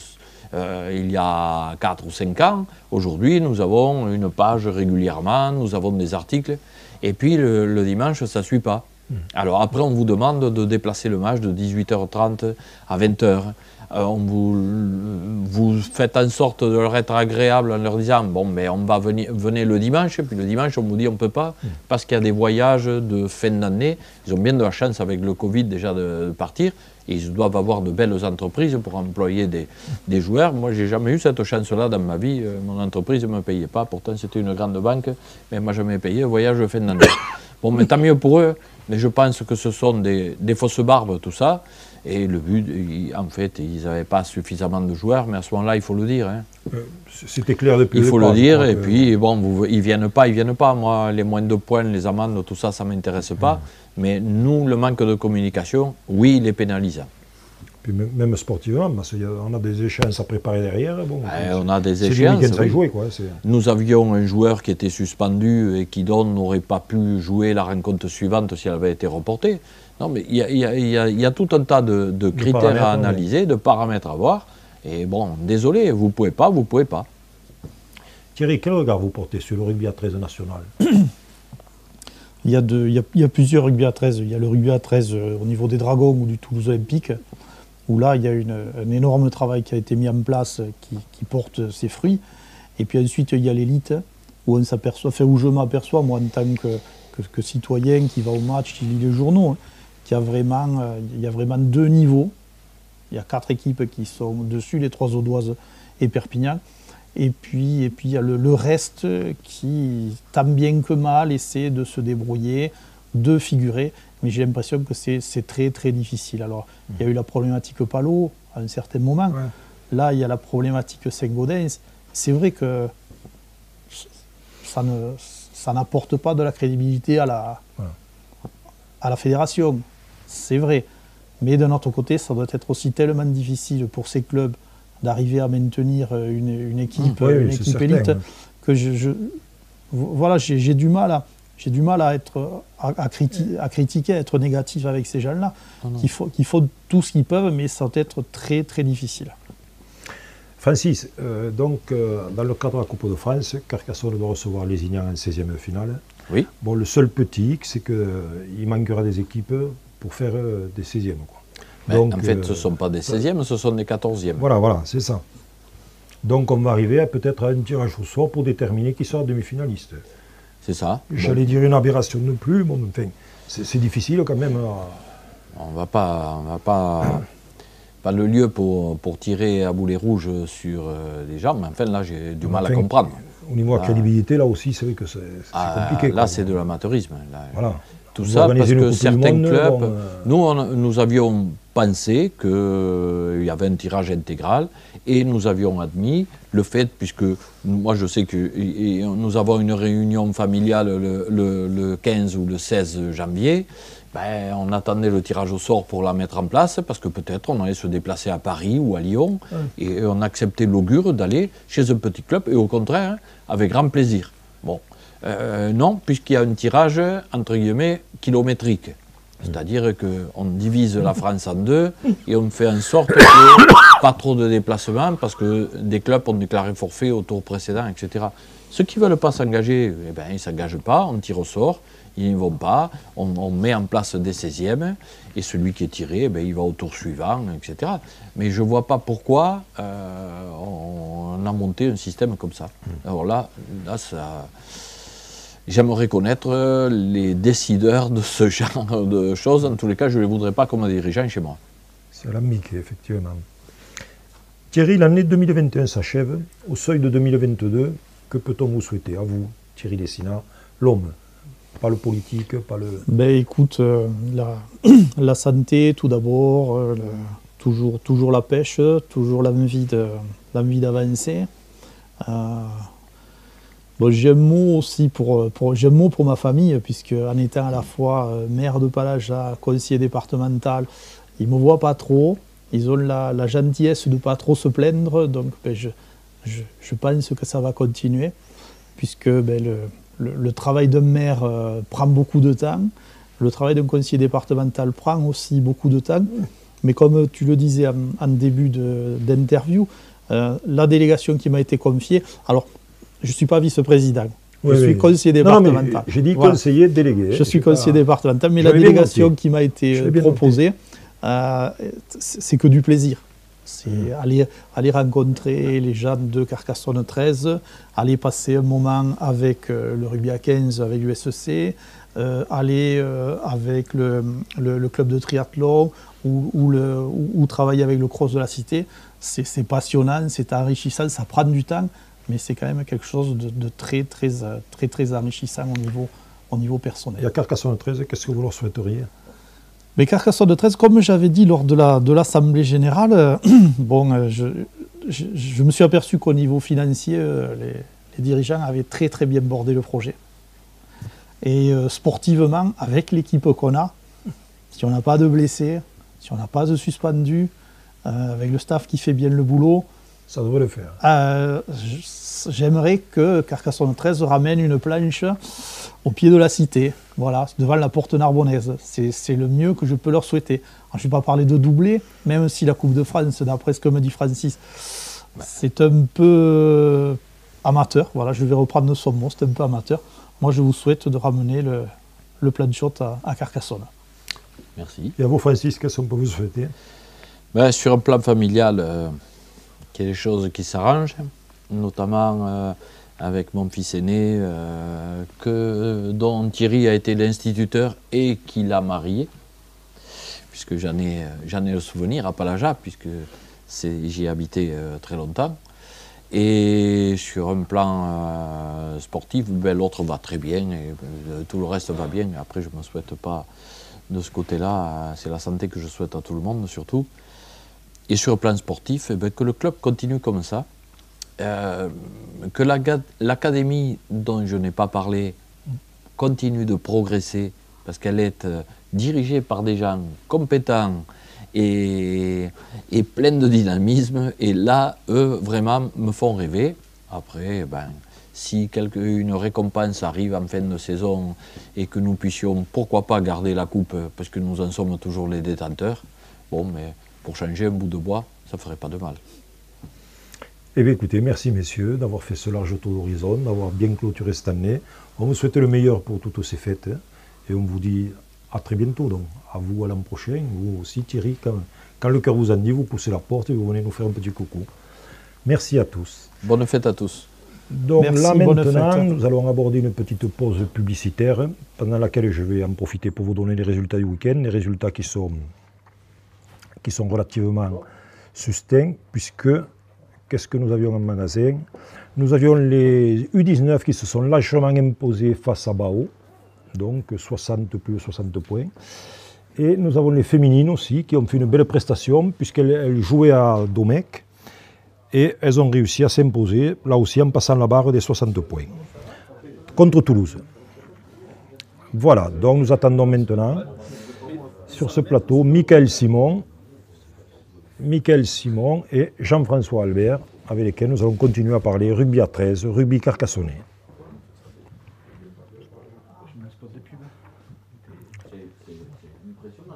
il y a 4 ou 5 ans. Aujourd'hui, nous avons une page régulièrement, nous avons des articles, et puis le dimanche, ça ne suit pas. Alors après, on vous demande de déplacer le match de 18h30 à 20h. Vous faites en sorte de leur être agréable en leur disant « bon, mais on va venez le dimanche », puis le dimanche, on vous dit « on ne peut pas » parce qu'il y a des voyages de fin d'année. Ils ont bien de la chance avec le Covid déjà de partir. Et ils doivent avoir de belles entreprises pour employer des joueurs. Moi, je n'ai jamais eu cette chance-là dans ma vie. Mon entreprise ne me payait pas. Pourtant, c'était une grande banque, mais elle ne m'a jamais payé le voyage de fin d'année. Bon, mais tant mieux pour eux. Mais je pense que ce sont des fausses barbes, tout ça. Et le but, en fait, ils n'avaient pas suffisamment de joueurs, mais à ce moment-là, il faut le dire. Hein. C'était clair depuis le départ. Il faut le dire, et puis, bon, ils ne viennent pas. Moi, les moins de points, les amendes, tout ça, ça ne m'intéresse pas. Mais nous, le manque de communication, oui, il est pénalisant. Puis même sportivement, parce qu'on a des échéances à préparer derrière. Bon, on a des échéances. Oui. Jouer, quoi, nous avions un joueur qui était suspendu et qui donc n'aurait pas pu jouer la rencontre suivante si elle avait été reportée. Non, mais il y a tout un tas de critères à analyser, de paramètres à voir. Et bon, désolé, vous ne pouvez pas, vous ne pouvez pas. Thierry, quel regard vous portez sur le rugby à 13 national? Il y a plusieurs rugby à 13. Il y a le rugby à 13 au niveau des Dragons ou du Toulouse Olympique, où là, il y a un énorme travail qui a été mis en place qui porte ses fruits. Et puis ensuite, il y a l'élite, où on s'aperçoit, enfin, où je m'aperçois, moi, en tant que citoyen qui va au match, qui lit les journaux, qu'il y a vraiment 2 niveaux. Il y a 4 équipes qui sont dessus, les 3 Audoises et Perpignan. Et puis il y a le reste qui, tant bien que mal, essaie de se débrouiller, de figurer. Mais j'ai l'impression que c'est très très difficile. Alors, il y a eu la problématique Palot à un certain moment. Ouais. Là, il y a la problématique Saint-Gaudens. C'est vrai que ça n'apporte pas de la crédibilité à la fédération. C'est vrai. Mais d'un autre côté, ça doit être aussi tellement difficile pour ces clubs d'arriver à maintenir une équipe, élite, que voilà, j'ai du mal à critiquer, à être négatif avec ces gens-là, qui font tout ce qu'ils peuvent, mais ça doit être très très difficile. Francis, donc dans le cadre de la Coupe de France, Carcassonne doit recevoir Lézignan en 16e finale. Oui. Bon, le seul petit hic, c'est qu'il manquera des équipes pour faire des 16e. Quoi. Donc, en fait, ce ne sont pas des 16e, ce sont des 14e. Voilà, c'est ça. Donc on va arriver à peut-être un tirage au sort pour déterminer qui sera demi-finaliste. C'est ça. J'allais dire une aberration non plus, bon, enfin, c'est difficile quand même. On va pas le lieu pour tirer à boulet rouge sur les gens, mais enfin là j'ai du mal à comprendre. Au niveau de la crédibilité, là aussi, c'est vrai que c'est compliqué. Là, c'est de l'amateurisme. Voilà. Tout ça parce que certains clubs, nous avions pensé qu'il y avait un tirage intégral et nous avions admis le fait, puisque moi je sais que nous avons une réunion familiale le 15 ou le 16 janvier, ben, on attendait le tirage au sort pour la mettre en place parce que peut-être on allait se déplacer à Paris ou à Lyon et on acceptait l'augure d'aller chez un petit club et au contraire, avec grand plaisir. Bon. Non, puisqu'il y a un tirage, entre guillemets, kilométrique. C'est-à-dire qu'on divise la France en deux et on fait en sorte qu'il n'y ait pas trop de déplacements parce que des clubs ont déclaré forfait au tour précédent, etc. Ceux qui ne veulent pas s'engager, eh ben, ils ne s'engagent pas, on tire au sort, ils n'y vont pas, on met en place des 16e et celui qui est tiré, eh ben, il va au tour suivant, etc. Mais je ne vois pas pourquoi on a monté un système comme ça. Alors là ça... J'aimerais connaître les décideurs de ce genre de choses. En tous les cas, je ne les voudrais pas comme dirigeants chez moi. C'est à la Mickey, effectivement. Thierry, l'année 2021 s'achève. Au seuil de 2022, que peut-on vous souhaiter? À vous, Thierry Dessina, l'homme, pas le politique, pas le... Ben écoute, la santé tout d'abord, toujours la pêche, toujours l'envie d'avancer. Bon, j'ai un mot aussi pour ma famille, puisque en étant à la fois maire de Palaja, conseiller départemental, ils ne me voient pas trop, ils ont la gentillesse de ne pas trop se plaindre, donc ben, je pense que ça va continuer, puisque ben, le travail d'un maire prend beaucoup de temps, le travail d'un conseiller départemental prend aussi beaucoup de temps, mais comme tu le disais en début d'interview, la délégation qui m'a été confiée, alors je ne suis pas vice-président, je suis conseiller départemental. J'ai dit conseiller délégué. Je suis conseiller départemental, mais la délégation qui m'a été proposée, c'est que du plaisir. C'est aller rencontrer les gens de Carcassonne 13, aller passer un moment avec le rugby à 15, avec l'USEC, aller avec le club de triathlon ou travailler avec le cross de la cité. C'est passionnant, c'est enrichissant, ça prend du temps, mais c'est quand même quelque chose de très enrichissant au niveau personnel. Et à Carcassonne 13, qu'est-ce que vous leur souhaiteriez? Mais Carcassonne 13, comme j'avais dit lors de l'Assemblée générale, bon, je me suis aperçu qu'au niveau financier, les dirigeants avaient très bien bordé le projet. Et sportivement, avec l'équipe qu'on a, si on n'a pas de blessés, si on n'a pas de suspendus, avec le staff qui fait bien le boulot, ça devrait le faire. J'aimerais que Carcassonne 13 ramène une planche au pied de la cité, voilà, devant la porte narbonnaise. C'est le mieux que je peux leur souhaiter. Alors, je ne vais pas parler de doublé, même si la Coupe de France, d'après ce que me dit Francis, c'est un peu amateur. Voilà, je vais reprendre son mot, c'est un peu amateur. Moi, je vous souhaite de ramener le planchot à Carcassonne. Merci. Et à vous, Francis, qu'est-ce qu'on peut vous souhaiter? Sur un plan familial, qu'il y ait des choses qui s'arrangent, notamment avec mon fils aîné, dont Thierry a été l'instituteur et qui l'a marié, puisque j'en ai le souvenir à Palaja, puisque j'y ai habité très longtemps. Et sur un plan sportif, ben, l'autre va très bien, et tout le reste va bien. Après, je ne me souhaite pas de ce côté-là, c'est la santé que je souhaite à tout le monde surtout. Et sur le plan sportif, eh bien, que le club continue comme ça, que l'académie dont je n'ai pas parlé continue de progresser, parce qu'elle est dirigée par des gens compétents et pleins de dynamisme, et là, eux, vraiment, me font rêver. Après, ben, si une récompense arrive en fin de saison et que nous puissions, pourquoi pas, garder la coupe, parce que nous en sommes toujours les détenteurs, bon, mais pour changer un bout de bois, ça ne ferait pas de mal. Eh bien écoutez, merci messieurs d'avoir fait ce large tour d'horizon, d'avoir bien clôturé cette année. On vous souhaite le meilleur pour toutes ces fêtes, et on vous dit à très bientôt, donc à vous à l'an prochain. Vous aussi Thierry, quand le cœur vous en dit, vous poussez la porte et vous venez nous faire un petit coucou. Merci à tous. Bonne fête à tous. Donc merci, là maintenant, nous allons aborder une petite pause publicitaire, pendant laquelle je vais en profiter pour vous donner les résultats du week-end, les résultats qui sont relativement sustains, puisque, qu'est-ce que nous avions en magasin? Nous avions les U19 qui se sont largement imposés face à Bao, donc 60 plus de 60 points. Et nous avons les féminines aussi, qui ont fait une belle prestation, puisqu'elles jouaient à Domecq, et elles ont réussi à s'imposer, là aussi en passant la barre des 60 points, contre Toulouse. Voilà, donc nous attendons maintenant, sur ce plateau, Michael Simon et Jean-François Albert, avec lesquels nous allons continuer à parler rugby à 13, rugby carcassonnais. C'est impressionnant.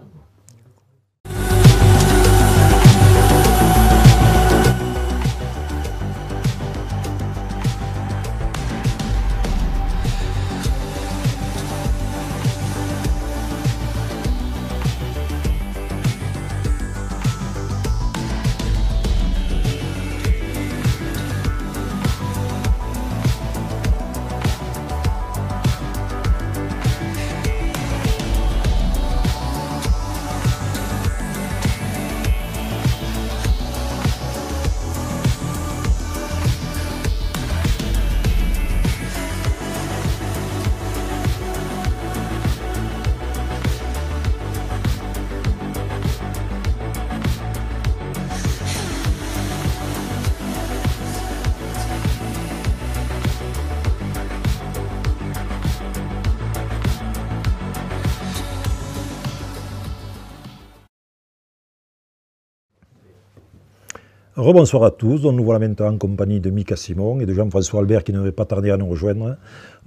Rebonsoir à tous, donc nous voilà maintenant en compagnie de Mika Simon et de Jean-François Albert qui ne devrait pas tarder à nous rejoindre.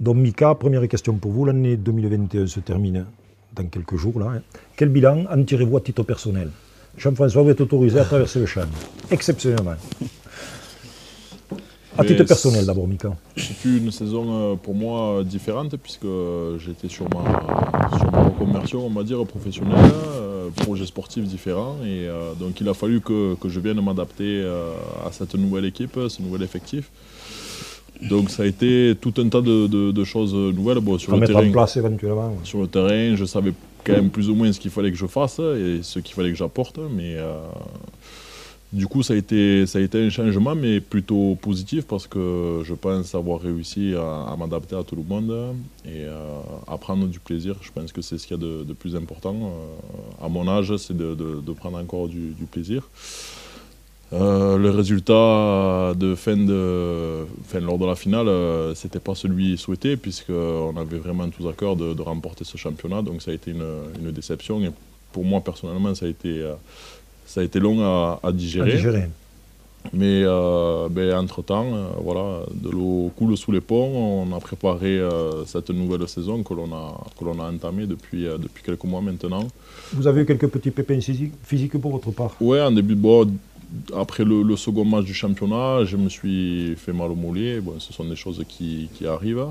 Donc Mika, première question pour vous, l'année 2021 se termine dans quelques jours. Là, hein. Quel bilan en tirez-vous à titre personnel? Jean-François, vous êtes autorisé à traverser le champ, exceptionnellement. À titre personnel d'abord, Mika. C'est une saison pour moi différente puisque j'étais sur ma reconversion, on va dire, professionnelle, projet sportif différent et donc il a fallu que je vienne m'adapter à cette nouvelle équipe, ce nouvel effectif. Donc ça a été tout un tas de choses nouvelles. Bon, sur le terrain, en place éventuellement. Ouais. Sur le terrain, je savais quand même plus ou moins ce qu'il fallait que je fasse et ce qu'il fallait que j'apporte, mais du coup, ça a été un changement, mais plutôt positif parce que je pense avoir réussi à m'adapter à tout le monde et à prendre du plaisir. Je pense que c'est ce qu'il y a de plus important. À mon âge, c'est de prendre encore du plaisir. Le résultat lors de la finale, c'était pas celui souhaité puisqu'on avait vraiment tous à cœur de remporter ce championnat. Donc ça a été une déception et pour moi, personnellement, ça a été long à digérer. Mais entre-temps, voilà, de l'eau coule sous les ponts. On a préparé cette nouvelle saison que l'on a entamée depuis quelques mois maintenant. Vous avez eu quelques petits pépins physiques pour votre part? Oui, en début, après le second match du championnat, je me suis fait mal au mollet. Bon, ce sont des choses qui arrivent.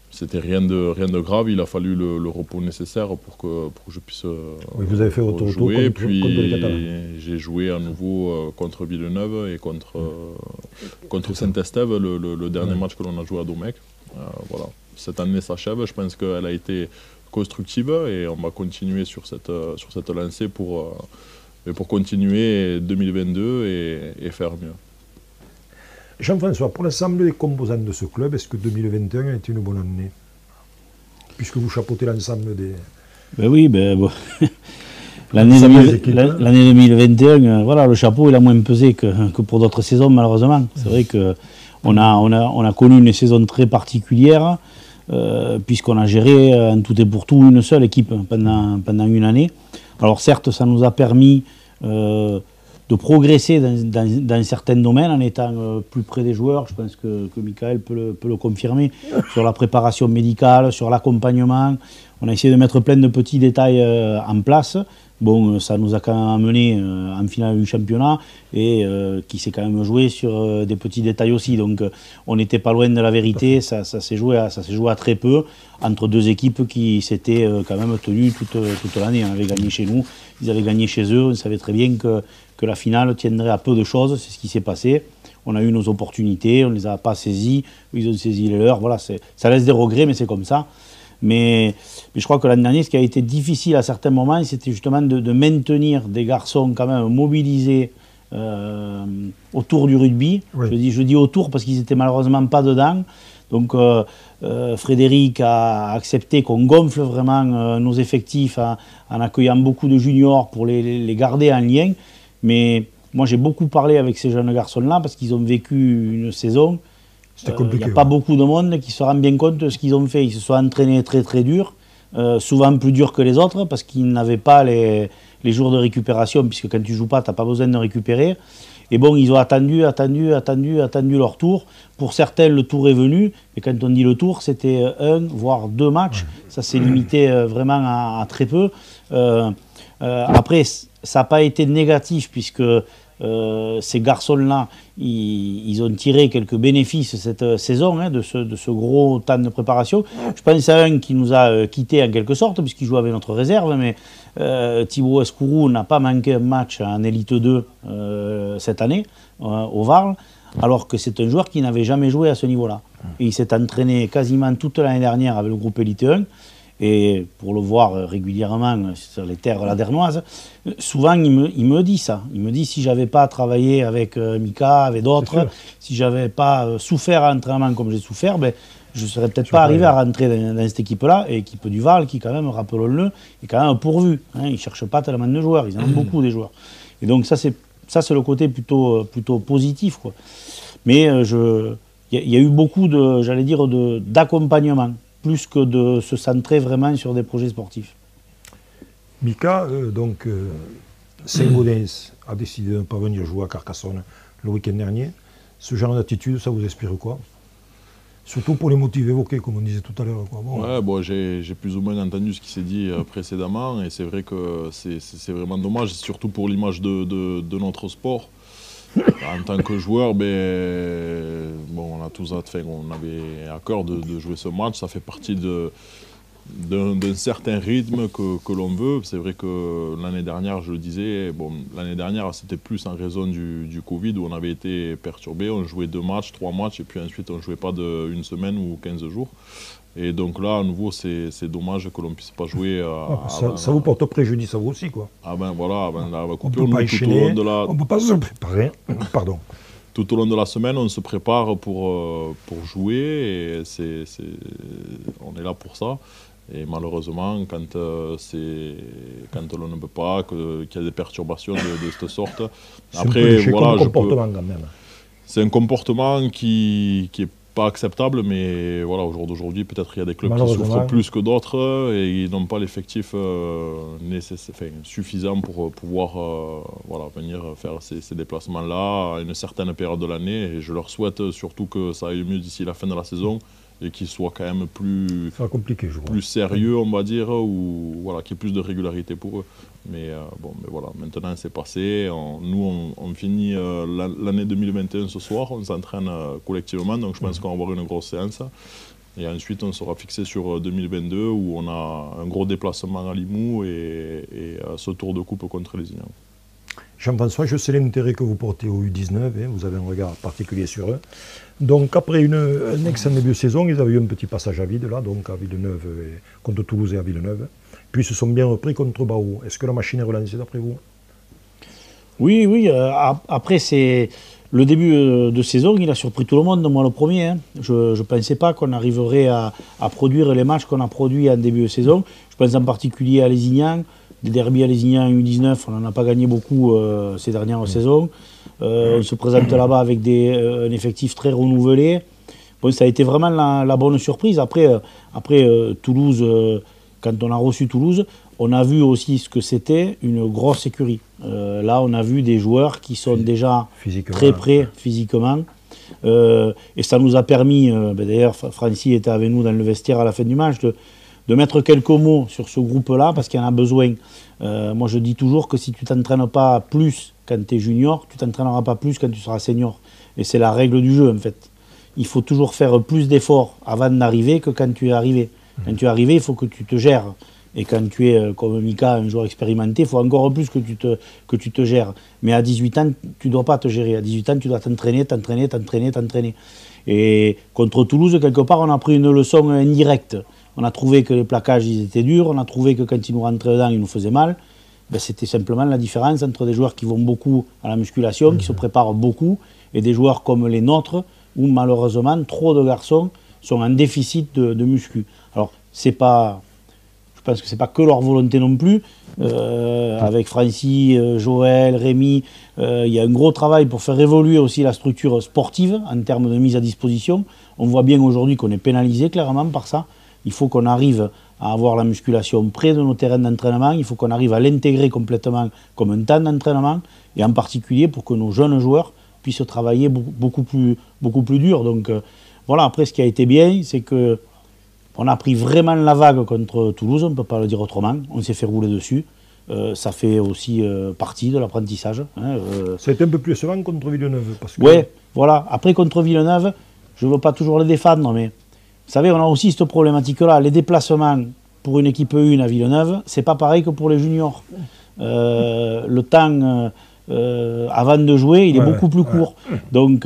C'était rien de grave, il a fallu le repos nécessaire pour que je puisse vous avez fait votre jouer. Puis j'ai joué à nouveau contre Villeneuve et contre Saint-Estève, le dernier match que l'on a joué à Domecq. Voilà. Cette année s'achève, je pense qu'elle a été constructive et on va continuer sur cette lancée pour continuer 2022 et faire mieux. Jean-François, pour l'ensemble des composants de ce club, est-ce que 2021 a été une bonne année? Puisque vous chapeautez l'ensemble des... Bon. L'année 2021, voilà, le chapeau il a moins pesé que pour d'autres saisons, malheureusement. C'est vrai qu'on a connu une saison très particulière, puisqu'on a géré en tout et pour tout une seule équipe pendant une année. Alors certes, ça nous a permis de progresser dans certains domaines en étant plus près des joueurs. Je pense que Michael peut le confirmer, sur la préparation médicale, sur l'accompagnement. On a essayé de mettre plein de petits détails en place. Bon, ça nous a quand même amené en finale du championnat et qui s'est quand même joué sur des petits détails aussi. Donc on n'était pas loin de la vérité, ça s'est joué à très peu entre deux équipes qui s'étaient quand même tenues toute l'année. On avait gagné chez nous, ils avaient gagné chez eux, on savait très bien que la finale tiendrait à peu de choses, c'est ce qui s'est passé. On a eu nos opportunités, on ne les a pas saisies, ils ont saisi les leurs, voilà, ça laisse des regrets mais c'est comme ça. Mais je crois que l'année dernière, ce qui a été difficile à certains moments, c'était justement de maintenir des garçons quand même mobilisés autour du rugby. Oui. Je dis autour parce qu'ils n'étaient malheureusement pas dedans. Donc Frédéric a accepté qu'on gonfle vraiment nos effectifs en accueillant beaucoup de juniors pour les garder en lien. Mais moi j'ai beaucoup parlé avec ces jeunes garçons-là parce qu'ils ont vécu une saison. Il n'y a pas beaucoup de monde qui se rend bien compte de ce qu'ils ont fait. Ils se sont entraînés très très dur, souvent plus dur que les autres parce qu'ils n'avaient pas les jours de récupération, puisque quand tu ne joues pas, tu n'as pas besoin de récupérer. Et bon, ils ont attendu leur tour. Pour certains, le tour est venu. Et quand on dit le tour, c'était 1, voire 2 matchs. Ça s'est limité vraiment à très peu. Après, ça n'a pas été négatif puisque ces garçons-là, ils ont tiré quelques bénéfices cette saison de ce gros temps de préparation. Je pense à un qui nous a quittés en quelque sorte, puisqu'il jouait avec notre réserve, mais Thibaut Escourou n'a pas manqué un match en Élite 2 cette année, au Varl, alors que c'est un joueur qui n'avait jamais joué à ce niveau-là. Et il s'est entraîné quasiment toute l'année dernière avec le groupe Élite 1. Et pour le voir régulièrement sur les terres ladernoises, souvent il me dit ça. Il me dit si je n'avais pas travaillé avec Mika, avec d'autres, si je n'avais pas souffert à l'entraînement comme j'ai souffert, ben, je ne serais peut-être pas arrivé à rentrer dans cette équipe-là. Et l'équipe du Varl, qui quand même, rappelons-le, est quand même pourvue. Ils ne cherchent pas tellement de joueurs, ils en ont beaucoup des joueurs. Et donc ça c'est le côté plutôt positif, quoi. Mais il y a eu beaucoup d'accompagnement, plus que de se centrer vraiment sur des projets sportifs. Mika, Saint-Gaudens a décidé de ne pas venir jouer à Carcassonne le week-end dernier. Ce genre d'attitude, ça vous inspire quoi? Surtout pour les motifs évoqués, comme on disait tout à l'heure. J'ai plus ou moins entendu ce qui s'est dit précédemment, et c'est vrai que c'est vraiment dommage, surtout pour l'image de notre sport. En tant que joueur, on avait à cœur de jouer ce match. Ça fait partie d'un certain rythme que l'on veut. C'est vrai que l'année dernière, je le disais, l'année dernière c'était plus en raison du Covid où on avait été perturbé. On jouait 2 matchs, 3 matchs et puis ensuite on ne jouait pas d'une semaine ou 15 jours. Et donc là, à nouveau, c'est dommage que l'on ne puisse pas jouer. Ça vous porte préjudice à vous aussi, quoi. Avant la coupure, on ne peut pas enchaîner, on ne peut pas se préparer. Pardon. Tout au long de la semaine, on se prépare pour jouer et on est là pour ça. Et malheureusement, quand l'on ne peut pas, qu'il y a des perturbations de cette sorte, après, c'est un comportement qui est pas acceptable, mais voilà, au jour d'aujourd'hui, peut-être qu'il y a des clubs qui souffrent plus que d'autres et ils n'ont pas l'effectif suffisant pour pouvoir venir faire ces déplacements-là à une certaine période de l'année. Et je leur souhaite surtout que ça aille mieux d'ici la fin de la saison et qu'ils soient quand même plus sérieux, on va dire, ou voilà, qu'il y ait plus de régularité pour eux. Mais voilà, maintenant c'est passé. Nous, on finit l'année 2021 ce soir, on s'entraîne collectivement, donc je pense qu'on va avoir une grosse séance. Et ensuite, on sera fixé sur 2022 où on a un gros déplacement à Limoux et ce tour de coupe contre les Ignans. Jean-François, je sais l'intérêt que vous portez au U19, vous avez un regard particulier sur eux. Donc après un excellent début de saison, ils avaient eu un petit passage à vide là, donc à Villeneuve, contre Toulouse et à Villeneuve. Puis ils se sont bien repris contre Baou. Est-ce que la machine est relancée d'après vous? Oui. Après, c'est le début de saison, il a surpris tout le monde, moi le premier. Je ne pensais pas qu'on arriverait à produire les matchs qu'on a produits en début de saison. Je pense en particulier à Lézignan. Des derbies à Lézignan U19, on n'en a pas gagné beaucoup ces dernières saisons. On se présente là-bas avec un effectif très renouvelé. Bon, ça a été vraiment la bonne surprise. Après Toulouse, quand on a reçu Toulouse, on a vu aussi ce que c'était une grosse écurie. Là, on a vu des joueurs qui sont déjà très prêts physiquement. Et ça nous a permis, d'ailleurs Francis était avec nous dans le vestiaire à la fin du match, de mettre quelques mots sur ce groupe-là, parce qu'il y en a besoin. Moi, je dis toujours que si tu ne t'entraînes pas plus quand tu es junior, tu ne t'entraîneras pas plus quand tu seras senior. Et c'est la règle du jeu, en fait. Il faut toujours faire plus d'efforts avant d'arriver que quand tu es arrivé. Quand tu es arrivé, il faut que tu te gères. Et quand tu es, comme Mika, un joueur expérimenté, il faut encore plus que tu te gères. Mais à 18 ans, tu ne dois pas te gérer. À 18 ans, tu dois t'entraîner. Et contre Toulouse, quelque part, on a pris une leçon indirecte. On a trouvé que les plaquages, ils étaient durs. On a trouvé que quand ils nous rentraient dedans, ils nous faisaient mal. C'était simplement la différence entre des joueurs qui vont beaucoup à la musculation, qui se préparent beaucoup, et des joueurs comme les nôtres, où malheureusement, trop de garçons sont en déficit de muscu. Alors, je pense que ce n'est pas que leur volonté non plus. Avec Francis, Joël, Rémi, il y a un gros travail pour faire évoluer aussi la structure sportive en termes de mise à disposition. On voit bien aujourd'hui qu'on est pénalisé clairement par ça. Il faut qu'on arrive à avoir la musculation près de nos terrains d'entraînement, il faut qu'on arrive à l'intégrer complètement comme un temps d'entraînement, et en particulier pour que nos jeunes joueurs puissent travailler beaucoup plus dur. Donc voilà, après ce qui a été bien, c'est qu'on a pris vraiment la vague contre Toulouse, on ne peut pas le dire autrement, on s'est fait rouler dessus. Ça fait aussi partie de l'apprentissage. Ça a été un peu plus décevant contre Villeneuve. Oui, voilà. Après, contre Villeneuve, je ne veux pas toujours le défendre, mais vous savez, on a aussi cette problématique-là. Les déplacements pour une équipe 1 à Villeneuve, ce n'est pas pareil que pour les juniors. Le temps avant de jouer, il est beaucoup plus court. Donc,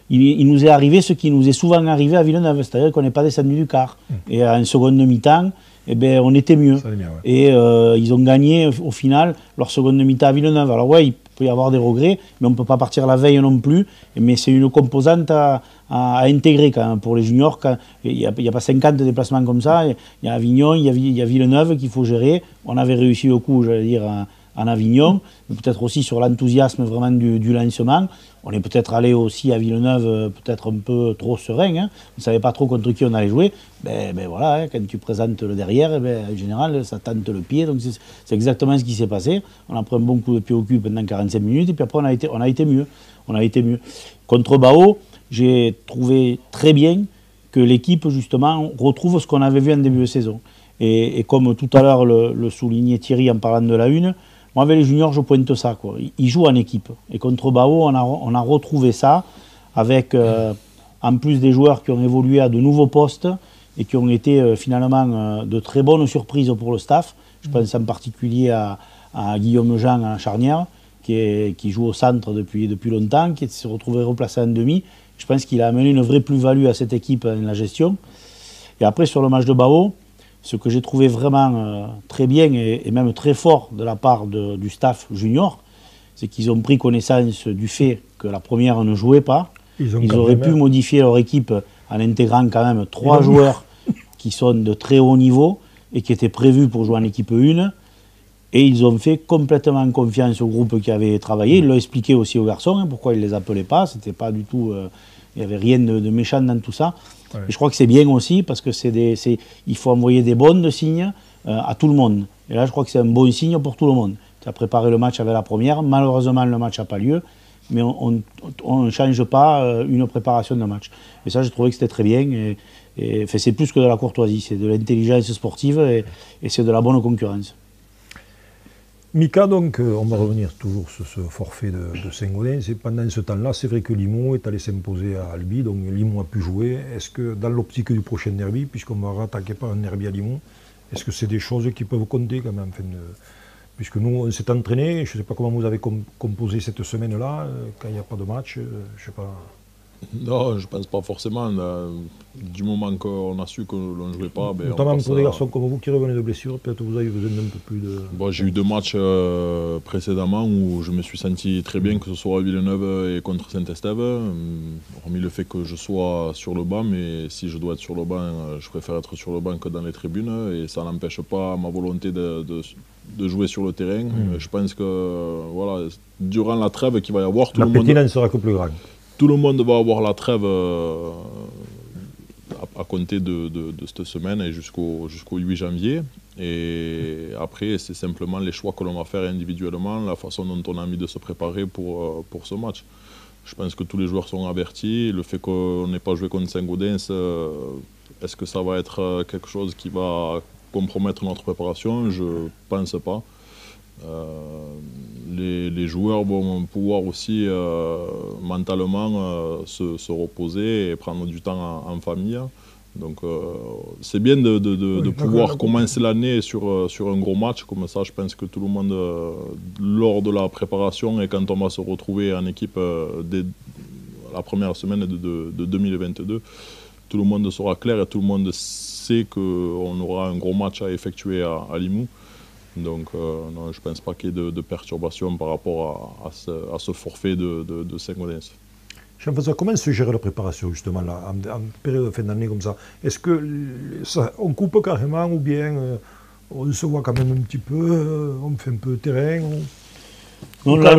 il nous est arrivé ce qui nous est souvent arrivé à Villeneuve, c'est-à-dire qu'on n'est pas descendu du quart. Et à une seconde mi-temps, eh ben, on était mieux. Et ils ont gagné au final leur seconde mi-temps à Villeneuve. Alors ouais, il peut y avoir des regrets, mais on ne peut pas partir la veille non plus. Mais c'est une composante à intégrer quand même pour les juniors. Il n'y a pas 50 déplacements comme ça. Il y a Avignon, il y a Villeneuve qu'il faut gérer. On avait réussi le coup, j'allais dire, en Avignon, mais peut-être aussi sur l'enthousiasme vraiment du lancement. On est peut-être allé aussi à Villeneuve peut-être un peu trop serein. On ne savait pas trop contre qui on allait jouer. Ben voilà, quand tu présentes le derrière, en général, ça tente le pied. Donc c'est exactement ce qui s'est passé. On a pris un bon coup de pied au cul pendant 45 minutes et puis après on a été mieux. Contre Bao, j'ai trouvé très bien que l'équipe justement retrouve ce qu'on avait vu en début de saison. Et comme tout à l'heure le soulignait Thierry en parlant de la une, moi, avec les juniors, je pointe ça, quoi. Ils jouent en équipe. Et contre Bao, on a retrouvé ça avec, en plus des joueurs qui ont évolué à de nouveaux postes et qui ont été finalement de très bonnes surprises pour le staff. Je pense en particulier à Guillaume Jean à la charnière, qui joue au centre depuis longtemps, qui s'est retrouvé replacé en demi. Je pense qu'il a amené une vraie plus-value à cette équipe dans la gestion. Et après, sur le match de Bao, ce que j'ai trouvé vraiment très bien et même très fort de la part du staff junior, c'est qu'ils ont pris connaissance du fait que la première ne jouait pas. Ils auraient pu modifier leur équipe en intégrant quand même 3 joueurs qui sont de très haut niveau et qui étaient prévus pour jouer en équipe 1. Et ils ont fait complètement confiance au groupe qui avait travaillé. Ils l'ont expliqué aussi aux garçons, pourquoi ils ne les appelaient pas. C'était pas du tout, il n'y avait rien de méchant dans tout ça. Ouais. Et je crois que c'est bien aussi parce que il faut envoyer des bons signes à tout le monde. Et là, je crois que c'est un bon signe pour tout le monde. Tu as préparé le match avec la première. Malheureusement, le match n'a pas lieu. Mais on ne change pas une préparation de match. Et ça, j'ai trouvé que c'était très bien. Et c'est plus que de la courtoisie. C'est de l'intelligence sportive et c'est de la bonne concurrence. Mika, donc, on va revenir toujours sur ce forfait de Saint-Gaudens. Pendant ce temps-là, c'est vrai que Limoux est allé s'imposer à Albi, donc Limoux a pu jouer. Est-ce que dans l'optique du prochain derby, puisqu'on va rattaquer par un derby à Limoux, est-ce que c'est des choses qui peuvent compter quand même, puisque nous, on s'est entraîné, je ne sais pas comment vous avez composé cette semaine-là, quand il n'y a pas de match, je ne sais pas... Non, je ne pense pas forcément. Du moment qu'on a su que l'on ne jouait pas... Notamment pour des garçons comme vous qui revenez de blessure, peut-être vous avez besoin d'un peu plus de... Bon, j'ai eu 2 matchs précédemment où je me suis senti très bien, que ce soit à Villeneuve et contre Saint-Estève. Hormis le fait que je sois sur le banc, mais si je dois être sur le banc, je préfère être sur le banc que dans les tribunes. Et ça n'empêche pas ma volonté de jouer sur le terrain. Je pense que voilà, durant la trêve qu'il va y avoir... L'appétit n'en sera que plus grand. Tout le monde va avoir la trêve à compter de cette semaine et jusqu'au 8 janvier. Et après, c'est simplement les choix que l'on va faire individuellement, la façon dont on a envie de se préparer pour ce match. Je pense que tous les joueurs sont avertis. Le fait qu'on n'ait pas joué contre Saint-Gaudens, est-ce que ça va être quelque chose qui va compromettre notre préparation? Je ne pense pas. Les joueurs vont pouvoir aussi mentalement se reposer et prendre du temps en famille. Donc c'est bien de pouvoir commencer l'année sur un gros match comme ça. Je pense que tout le monde, lors de la préparation et quand on va se retrouver en équipe dès la première semaine de 2022, tout le monde sera clair et tout le monde sait qu'on aura un gros match à effectuer à Limoux. Donc non, je ne pense pas qu'il y ait de perturbations par rapport à ce forfait de Saint-Gaudens. Jean-François, comment se gère la préparation justement là, en période de fin d'année comme ça? Est-ce qu'on coupe carrément ou bien on se voit quand même un petit peu, on fait un peu de terrain Non, là,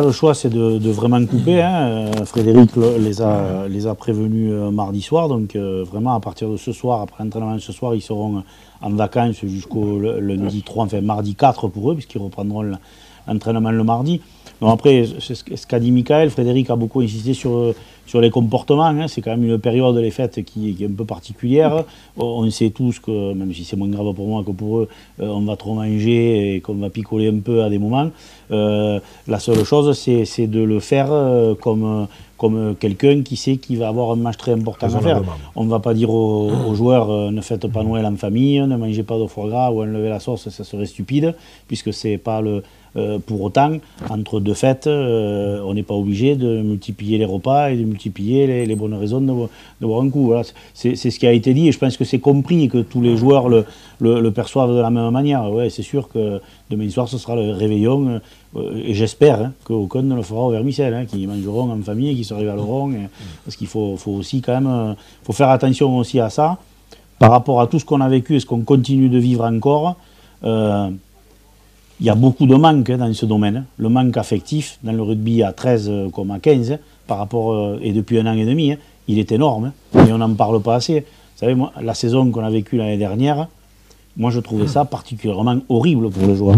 le choix, c'est de vraiment couper. Hein. Frédéric les a prévenus mardi soir. Donc, vraiment, à partir de ce soir, après l'entraînement de ce soir, ils seront en vacances jusqu'au lundi 3, enfin mardi 4 pour eux, puisqu'ils reprendront l'entraînement le mardi. Donc après, ce qu'a dit Michael, Frédéric a beaucoup insisté sur les comportements. Hein. C'est quand même une période, les fêtes, qui est un peu particulière. On sait tous que, même si c'est moins grave pour moi que pour eux, on va trop manger et qu'on va picoler un peu à des moments. La seule chose, c'est de le faire comme quelqu'un qui sait qu'il va avoir un match très important à faire. On ne va pas dire aux joueurs ne faites pas Noël en famille, ne mangez pas de foie gras ou enlevez la sauce, ça serait stupide, puisque c'est pas pour autant, entre deux fêtes, on n'est pas obligé de multiplier les repas et de multiplier les bonnes raisons de boire un coup. Voilà. C'est ce qui a été dit et je pense que c'est compris et que tous les joueurs le perçoivent de la même manière. Ouais, c'est sûr que demain soir ce sera le réveillon et j'espère qu'aucun ne le fera au vermicelle, qu'ils mangeront en famille et qu'ils se régaleront. Parce qu'il faut aussi quand même faut faire attention aussi à ça par rapport à tout ce qu'on a vécu et ce qu'on continue de vivre encore. Il y a beaucoup de manques dans ce domaine. Le manque affectif dans le rugby à 13 comme à 15, par rapport, et depuis 1 an et demi, il est énorme. Et on n'en parle pas assez. Vous savez, moi, la saison qu'on a vécue l'année dernière, moi je trouvais ça particulièrement horrible pour les joueurs.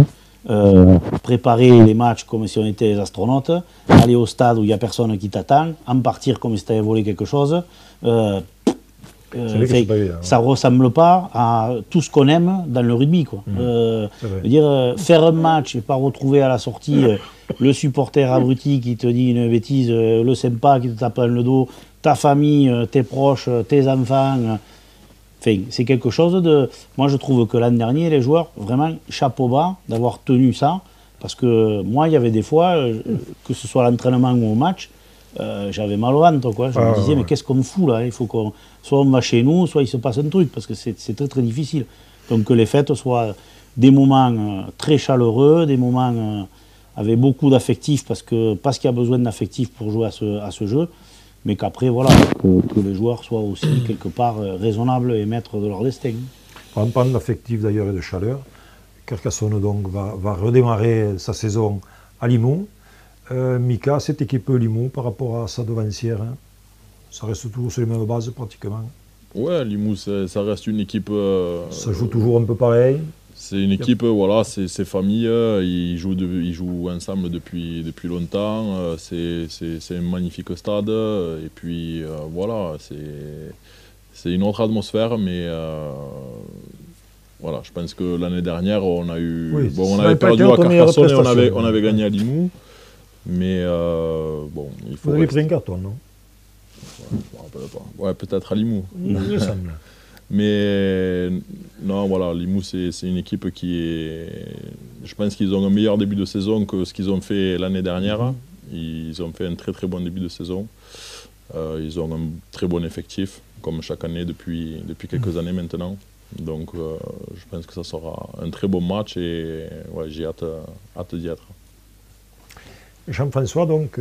Préparer les matchs comme si on était des astronautes, aller au stade où il n'y a personne qui t'attend, en partir comme si tu avais volé quelque chose. Ça ne ressemble pas à tout ce qu'on aime dans le rugby. Quoi. Faire un match et pas retrouver à la sortie le supporter abruti qui te dit une bêtise, le sympa qui te tape dans le dos, ta famille, tes proches, tes enfants. Enfin, c'est quelque chose de... Moi, je trouve que l'an dernier, les joueurs, vraiment, chapeau bas d'avoir tenu ça. Parce que moi, il y avait des fois, que ce soit à l'entraînement ou au match, j'avais mal au ventre, quoi. Je me disais, mais qu'est-ce qu'on fout là? Il faut qu'on... Soit on va chez nous, soit il se passe un truc, parce que c'est très très difficile. Donc que les fêtes soient des moments très chaleureux, des moments avec beaucoup d'affectifs, parce qu'il y a besoin d'affectifs pour jouer à ce jeu, mais qu'après, voilà, que les joueurs soient aussi quelque part raisonnables et maîtres de leur destin. En parlant d'affectifs d'ailleurs et de chaleur, Carcassonne donc va redémarrer sa saison à Limoux. Mika, cette équipe Limoux par rapport à sa devancière, ça reste toujours sur les mêmes bases pratiquement. Ouais, Limoux, ça reste une équipe... ça joue toujours un peu pareil. C'est une équipe, voilà, c'est famille, ils jouent ensemble depuis longtemps, c'est un magnifique stade, et puis voilà, c'est une autre atmosphère, mais voilà, je pense que l'année dernière, on a eu... Oui, on avait perdu à Carcassonne et on avait gagné à Limoux, mais bon, il faut... Vous avez pris un carton, non? Ouais, je me rappelle pas. Ouais, peut-être à Limoux. Il me semble. Mais non, voilà, Limoux, c'est une équipe qui est... Je pense qu'ils ont un meilleur début de saison que ce qu'ils ont fait l'année dernière. Ils ont fait un très très bon début de saison. Ils ont un très bon effectif, comme chaque année depuis quelques années maintenant. Donc je pense que ça sera un très bon match et ouais, j'ai hâte d'y être. Jean-François, donc,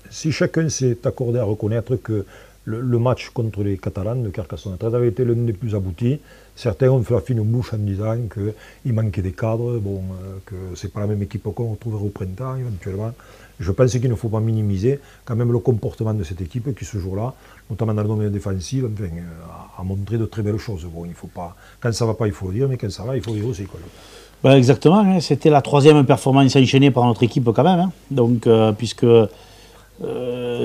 si chacun s'est accordé à reconnaître que le match contre les Catalans de Carcassonne avait été l'un des plus aboutis, certains ont fait la fine bouche en disant qu'il manquait des cadres, bon, que ce n'est pas la même équipe qu'on retrouverait au printemps éventuellement. Je pense qu'il ne faut pas minimiser quand même le comportement de cette équipe qui ce jour-là, notamment dans le domaine défensif, enfin, a montré de très belles choses. Bon, il faut pas, quand ça ne va pas, il faut le dire, mais quand ça va, il faut le dire aussi. Quoi. Ben exactement, hein. C'était la 3e performance enchaînée par notre équipe quand même, hein. Donc, puisque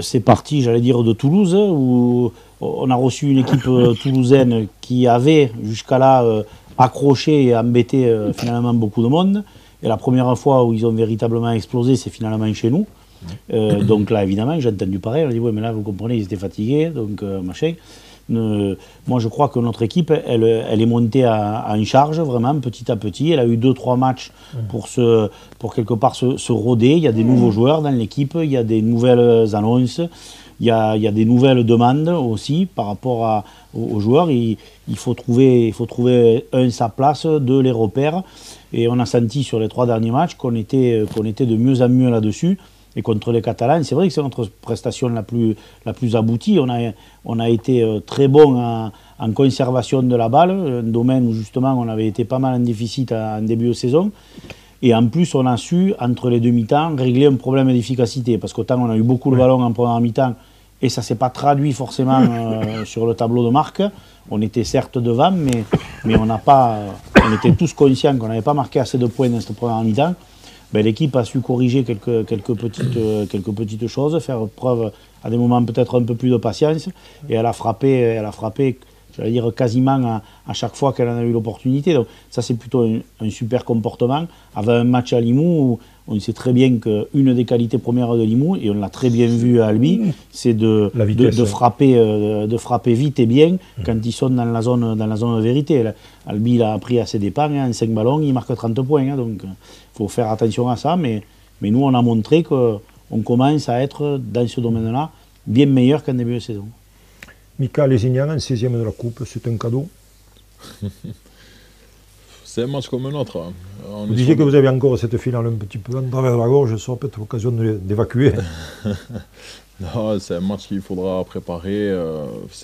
c'est parti, j'allais dire, de Toulouse, où on a reçu une équipe toulousaine qui avait jusqu'à là accroché et embêté finalement beaucoup de monde. Et la première fois où ils ont véritablement explosé, c'est finalement chez nous. Donc là, évidemment, j'ai entendu pareil. On a dit, ouais, mais là, vous comprenez, ils étaient fatigués, donc machin. Moi, je crois que notre équipe, elle est montée en charge, vraiment, petit à petit. Elle a eu 2-3 matchs pour quelque part se roder. Il y a des nouveaux joueurs dans l'équipe, il y a des nouvelles annonces, il y a des nouvelles demandes aussi par rapport aux joueurs. Il faut trouver sa place, les repères. Et on a senti sur les 3 derniers matchs qu'on était de mieux en mieux là-dessus. Et contre les Catalans, c'est vrai que c'est notre prestation la plus aboutie. On a été très bon en conservation de la balle, un domaine où justement on avait été pas mal en déficit en début de saison. Et en plus, on a su, entre les deux mi-temps, régler un problème d'efficacité. Parce qu'autant on a eu beaucoup de ballons en première mi-temps, et ça ne s'est pas traduit forcément sur le tableau de marque. On était certes devant, mais on était tous conscients qu'on n'avait pas marqué assez de points dans cette première mi-temps. Ben, l'équipe a su corriger quelques petites choses, faire preuve à des moments peut-être un peu plus de patience, et elle a frappé, j'allais dire quasiment à chaque fois qu'elle en a eu l'opportunité. Donc ça, c'est plutôt un super comportement. Avec un match à Limoux, où on sait très bien qu'une des qualités premières de Limoux, et on l'a très bien vu à Albi, c'est de frapper vite et bien quand ils sont dans la zone de vérité. Albi l'a appris à ses dépens, en 5 ballons, il marque 30 points. Donc il faut faire attention à ça, mais nous, on a montré qu'on commence à être, dans ce domaine-là, bien meilleur qu'en début de saison. Mika Lézignan, en 16e de la Coupe, c'est un cadeau? C'est un match comme un autre. Vous disiez que vous avez encore cette finale un petit peu en travers de la gorge, ça sera peut-être l'occasion d'évacuer. Non, c'est un match qu'il faudra préparer.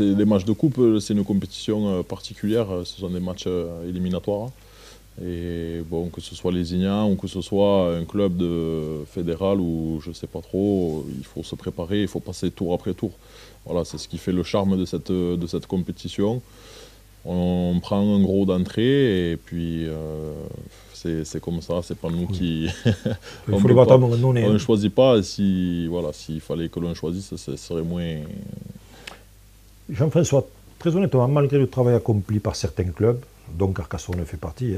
Les matchs de coupe, c'est une compétition particulière, ce sont des matchs éliminatoires. Et bon, que ce soit Lézignan ou que ce soit un club fédéral ou je ne sais pas trop, il faut se préparer, il faut passer tour après tour. Voilà, c'est ce qui fait le charme de cette compétition. On prend un gros d'entrée et puis c'est comme ça, c'est pas nous qui... Il faut le battre à un moment donné. On ne choisit pas, s'il fallait que l'on choisisse, ce serait moins... Jean-François, très honnêtement, malgré le travail accompli par certains clubs, dont Carcassonne fait partie,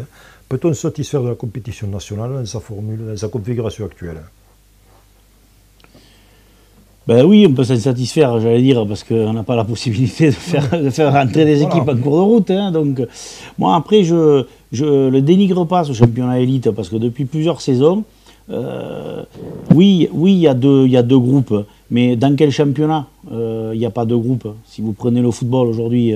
peut-on se satisfaire de la compétition nationale dans sa formule, dans sa configuration actuelle? Ben oui, on peut s'en satisfaire, j'allais dire, parce qu'on n'a pas la possibilité de faire rentrer des équipes en cours de route. Donc, moi, après, je le dénigre pas, ce championnat élite, parce que depuis plusieurs saisons, oui, il y a deux groupes, mais dans quel championnat il n'y a pas deux groupes? Si vous prenez le football aujourd'hui,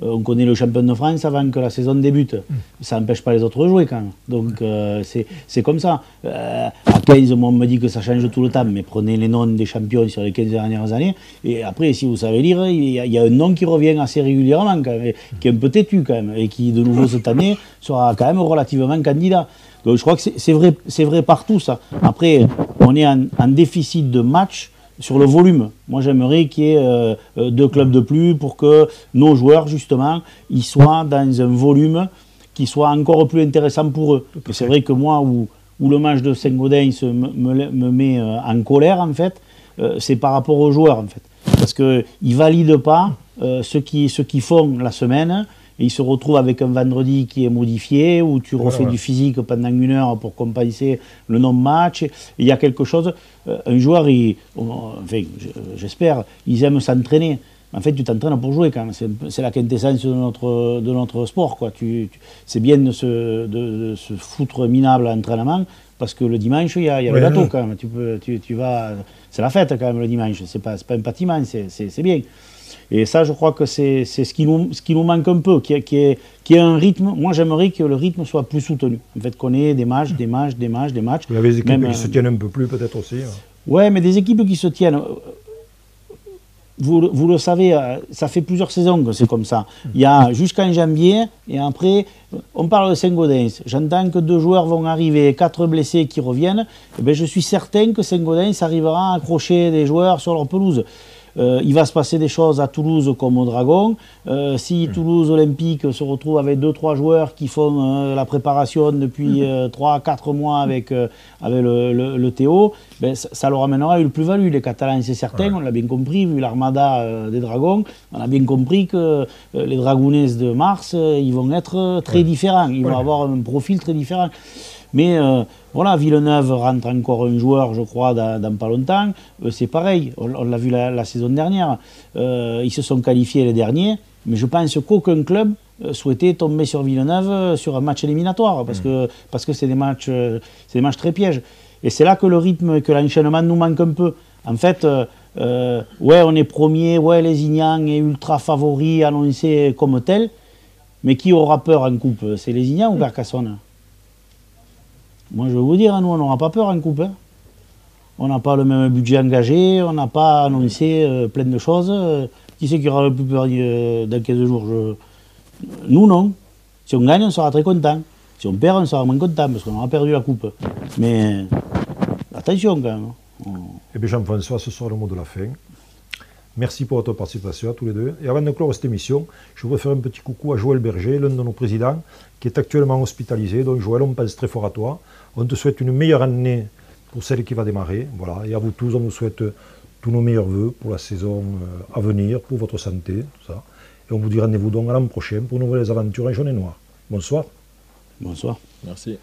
on connaît le champion de France avant que la saison débute. Ça n'empêche pas les autres de jouer quand même. Donc c'est comme ça. À 15, moi on me dit que ça change tout le temps, mais prenez les noms des champions sur les 15 dernières années. Et après, si vous savez lire, il y a un nom qui revient assez régulièrement, quand même, qui est un peu têtu quand même, et qui de nouveau cette année sera quand même relativement candidat. Donc je crois que c'est vrai partout ça. Après, on est en déficit de matchs sur le volume. Moi, j'aimerais qu'il y ait 2 clubs de plus pour que nos joueurs, justement, ils soient dans un volume qui soit encore plus intéressant pour eux. Et c'est vrai que moi, où le match de Saint-Gaudens me met en colère, en fait, c'est par rapport aux joueurs, en fait. Parce qu'ils ne valident pas ce qu'ils font la semaine. Et ils se retrouvent avec un vendredi qui est modifié, où tu refais du physique pendant 1 heure pour compenser le non-match. Il y a quelque chose, un joueur, enfin, j'espère, ils aiment s'entraîner. En fait, tu t'entraînes pour jouer quand même. C'est la quintessence de notre sport, quoi. C'est bien de se foutre minable à l'entraînement, parce que le dimanche, il y a le gâteau quand même. Tu vas, c'est la fête quand même le dimanche. C'est pas un pâtiment, c'est bien. Et ça, je crois que c'est ce qui nous manque un peu, qu'il y ait un rythme. Moi, j'aimerais que le rythme soit plus soutenu. En fait, qu'on ait des matchs. Vous avez des équipes qui se tiennent un peu plus, peut-être aussi. Ouais, mais des équipes qui se tiennent. Vous le savez, ça fait plusieurs saisons que c'est comme ça. Il y a jusqu'en janvier, et après, on parle de Saint-Gaudens. J'entends que 2 joueurs vont arriver, 4 blessés qui reviennent. Et bien, je suis certain que Saint-Gaudens arrivera à accrocher des joueurs sur leur pelouse. Il va se passer des choses à Toulouse comme au Dragon. Si Toulouse Olympique se retrouve avec 2-3 joueurs qui font la préparation depuis 3-4 mois avec le Théo, ben, ça leur amènera une plus-value. Les Catalans, c'est certain, on l'a bien compris, vu l'armada des Dragons, on a bien compris que les Dragounais de Mars, ils vont être très différents, ils vont avoir un profil très différent. Mais voilà, Villeneuve rentre encore un joueur, je crois, dans pas longtemps. C'est pareil, on l'a vu la saison dernière. Ils se sont qualifiés les derniers, mais je pense qu'aucun club souhaitait tomber sur Villeneuve sur un match éliminatoire, parce que c'est des matchs très pièges. Et c'est là que le rythme, que l'enchaînement nous manque un peu. En fait, ouais, on est premier, ouais, Lézignan est ultra favori, annoncé comme tel, mais qui aura peur en coupe? C'est Lézignan ou Carcassonne? Moi, je vais vous dire, nous, on n'aura pas peur en coupe. Hein. On n'a pas le même budget engagé, on n'a pas annoncé plein de choses. Qui c'est qui aura le plus peur dans 15 jours? Nous, non. Si on gagne, on sera très content. Si on perd, on sera moins content parce qu'on aura perdu la coupe. Mais attention quand même. Eh bien Jean-François, ce sera le mot de la fin. Merci pour votre participation à tous les deux. Et avant de clore cette émission, je voudrais faire un petit coucou à Joël Berger, l'un de nos présidents, qui est actuellement hospitalisé. Donc Joël, on pense très fort à toi. On te souhaite une meilleure année pour celle qui va démarrer. Voilà. Et à vous tous, on vous souhaite tous nos meilleurs vœux pour la saison à venir, pour votre santé, tout ça. Et on vous dit rendez-vous donc à l'an prochain pour de nouvelles aventures en jaune et noir. Bonsoir. Bonsoir. Merci.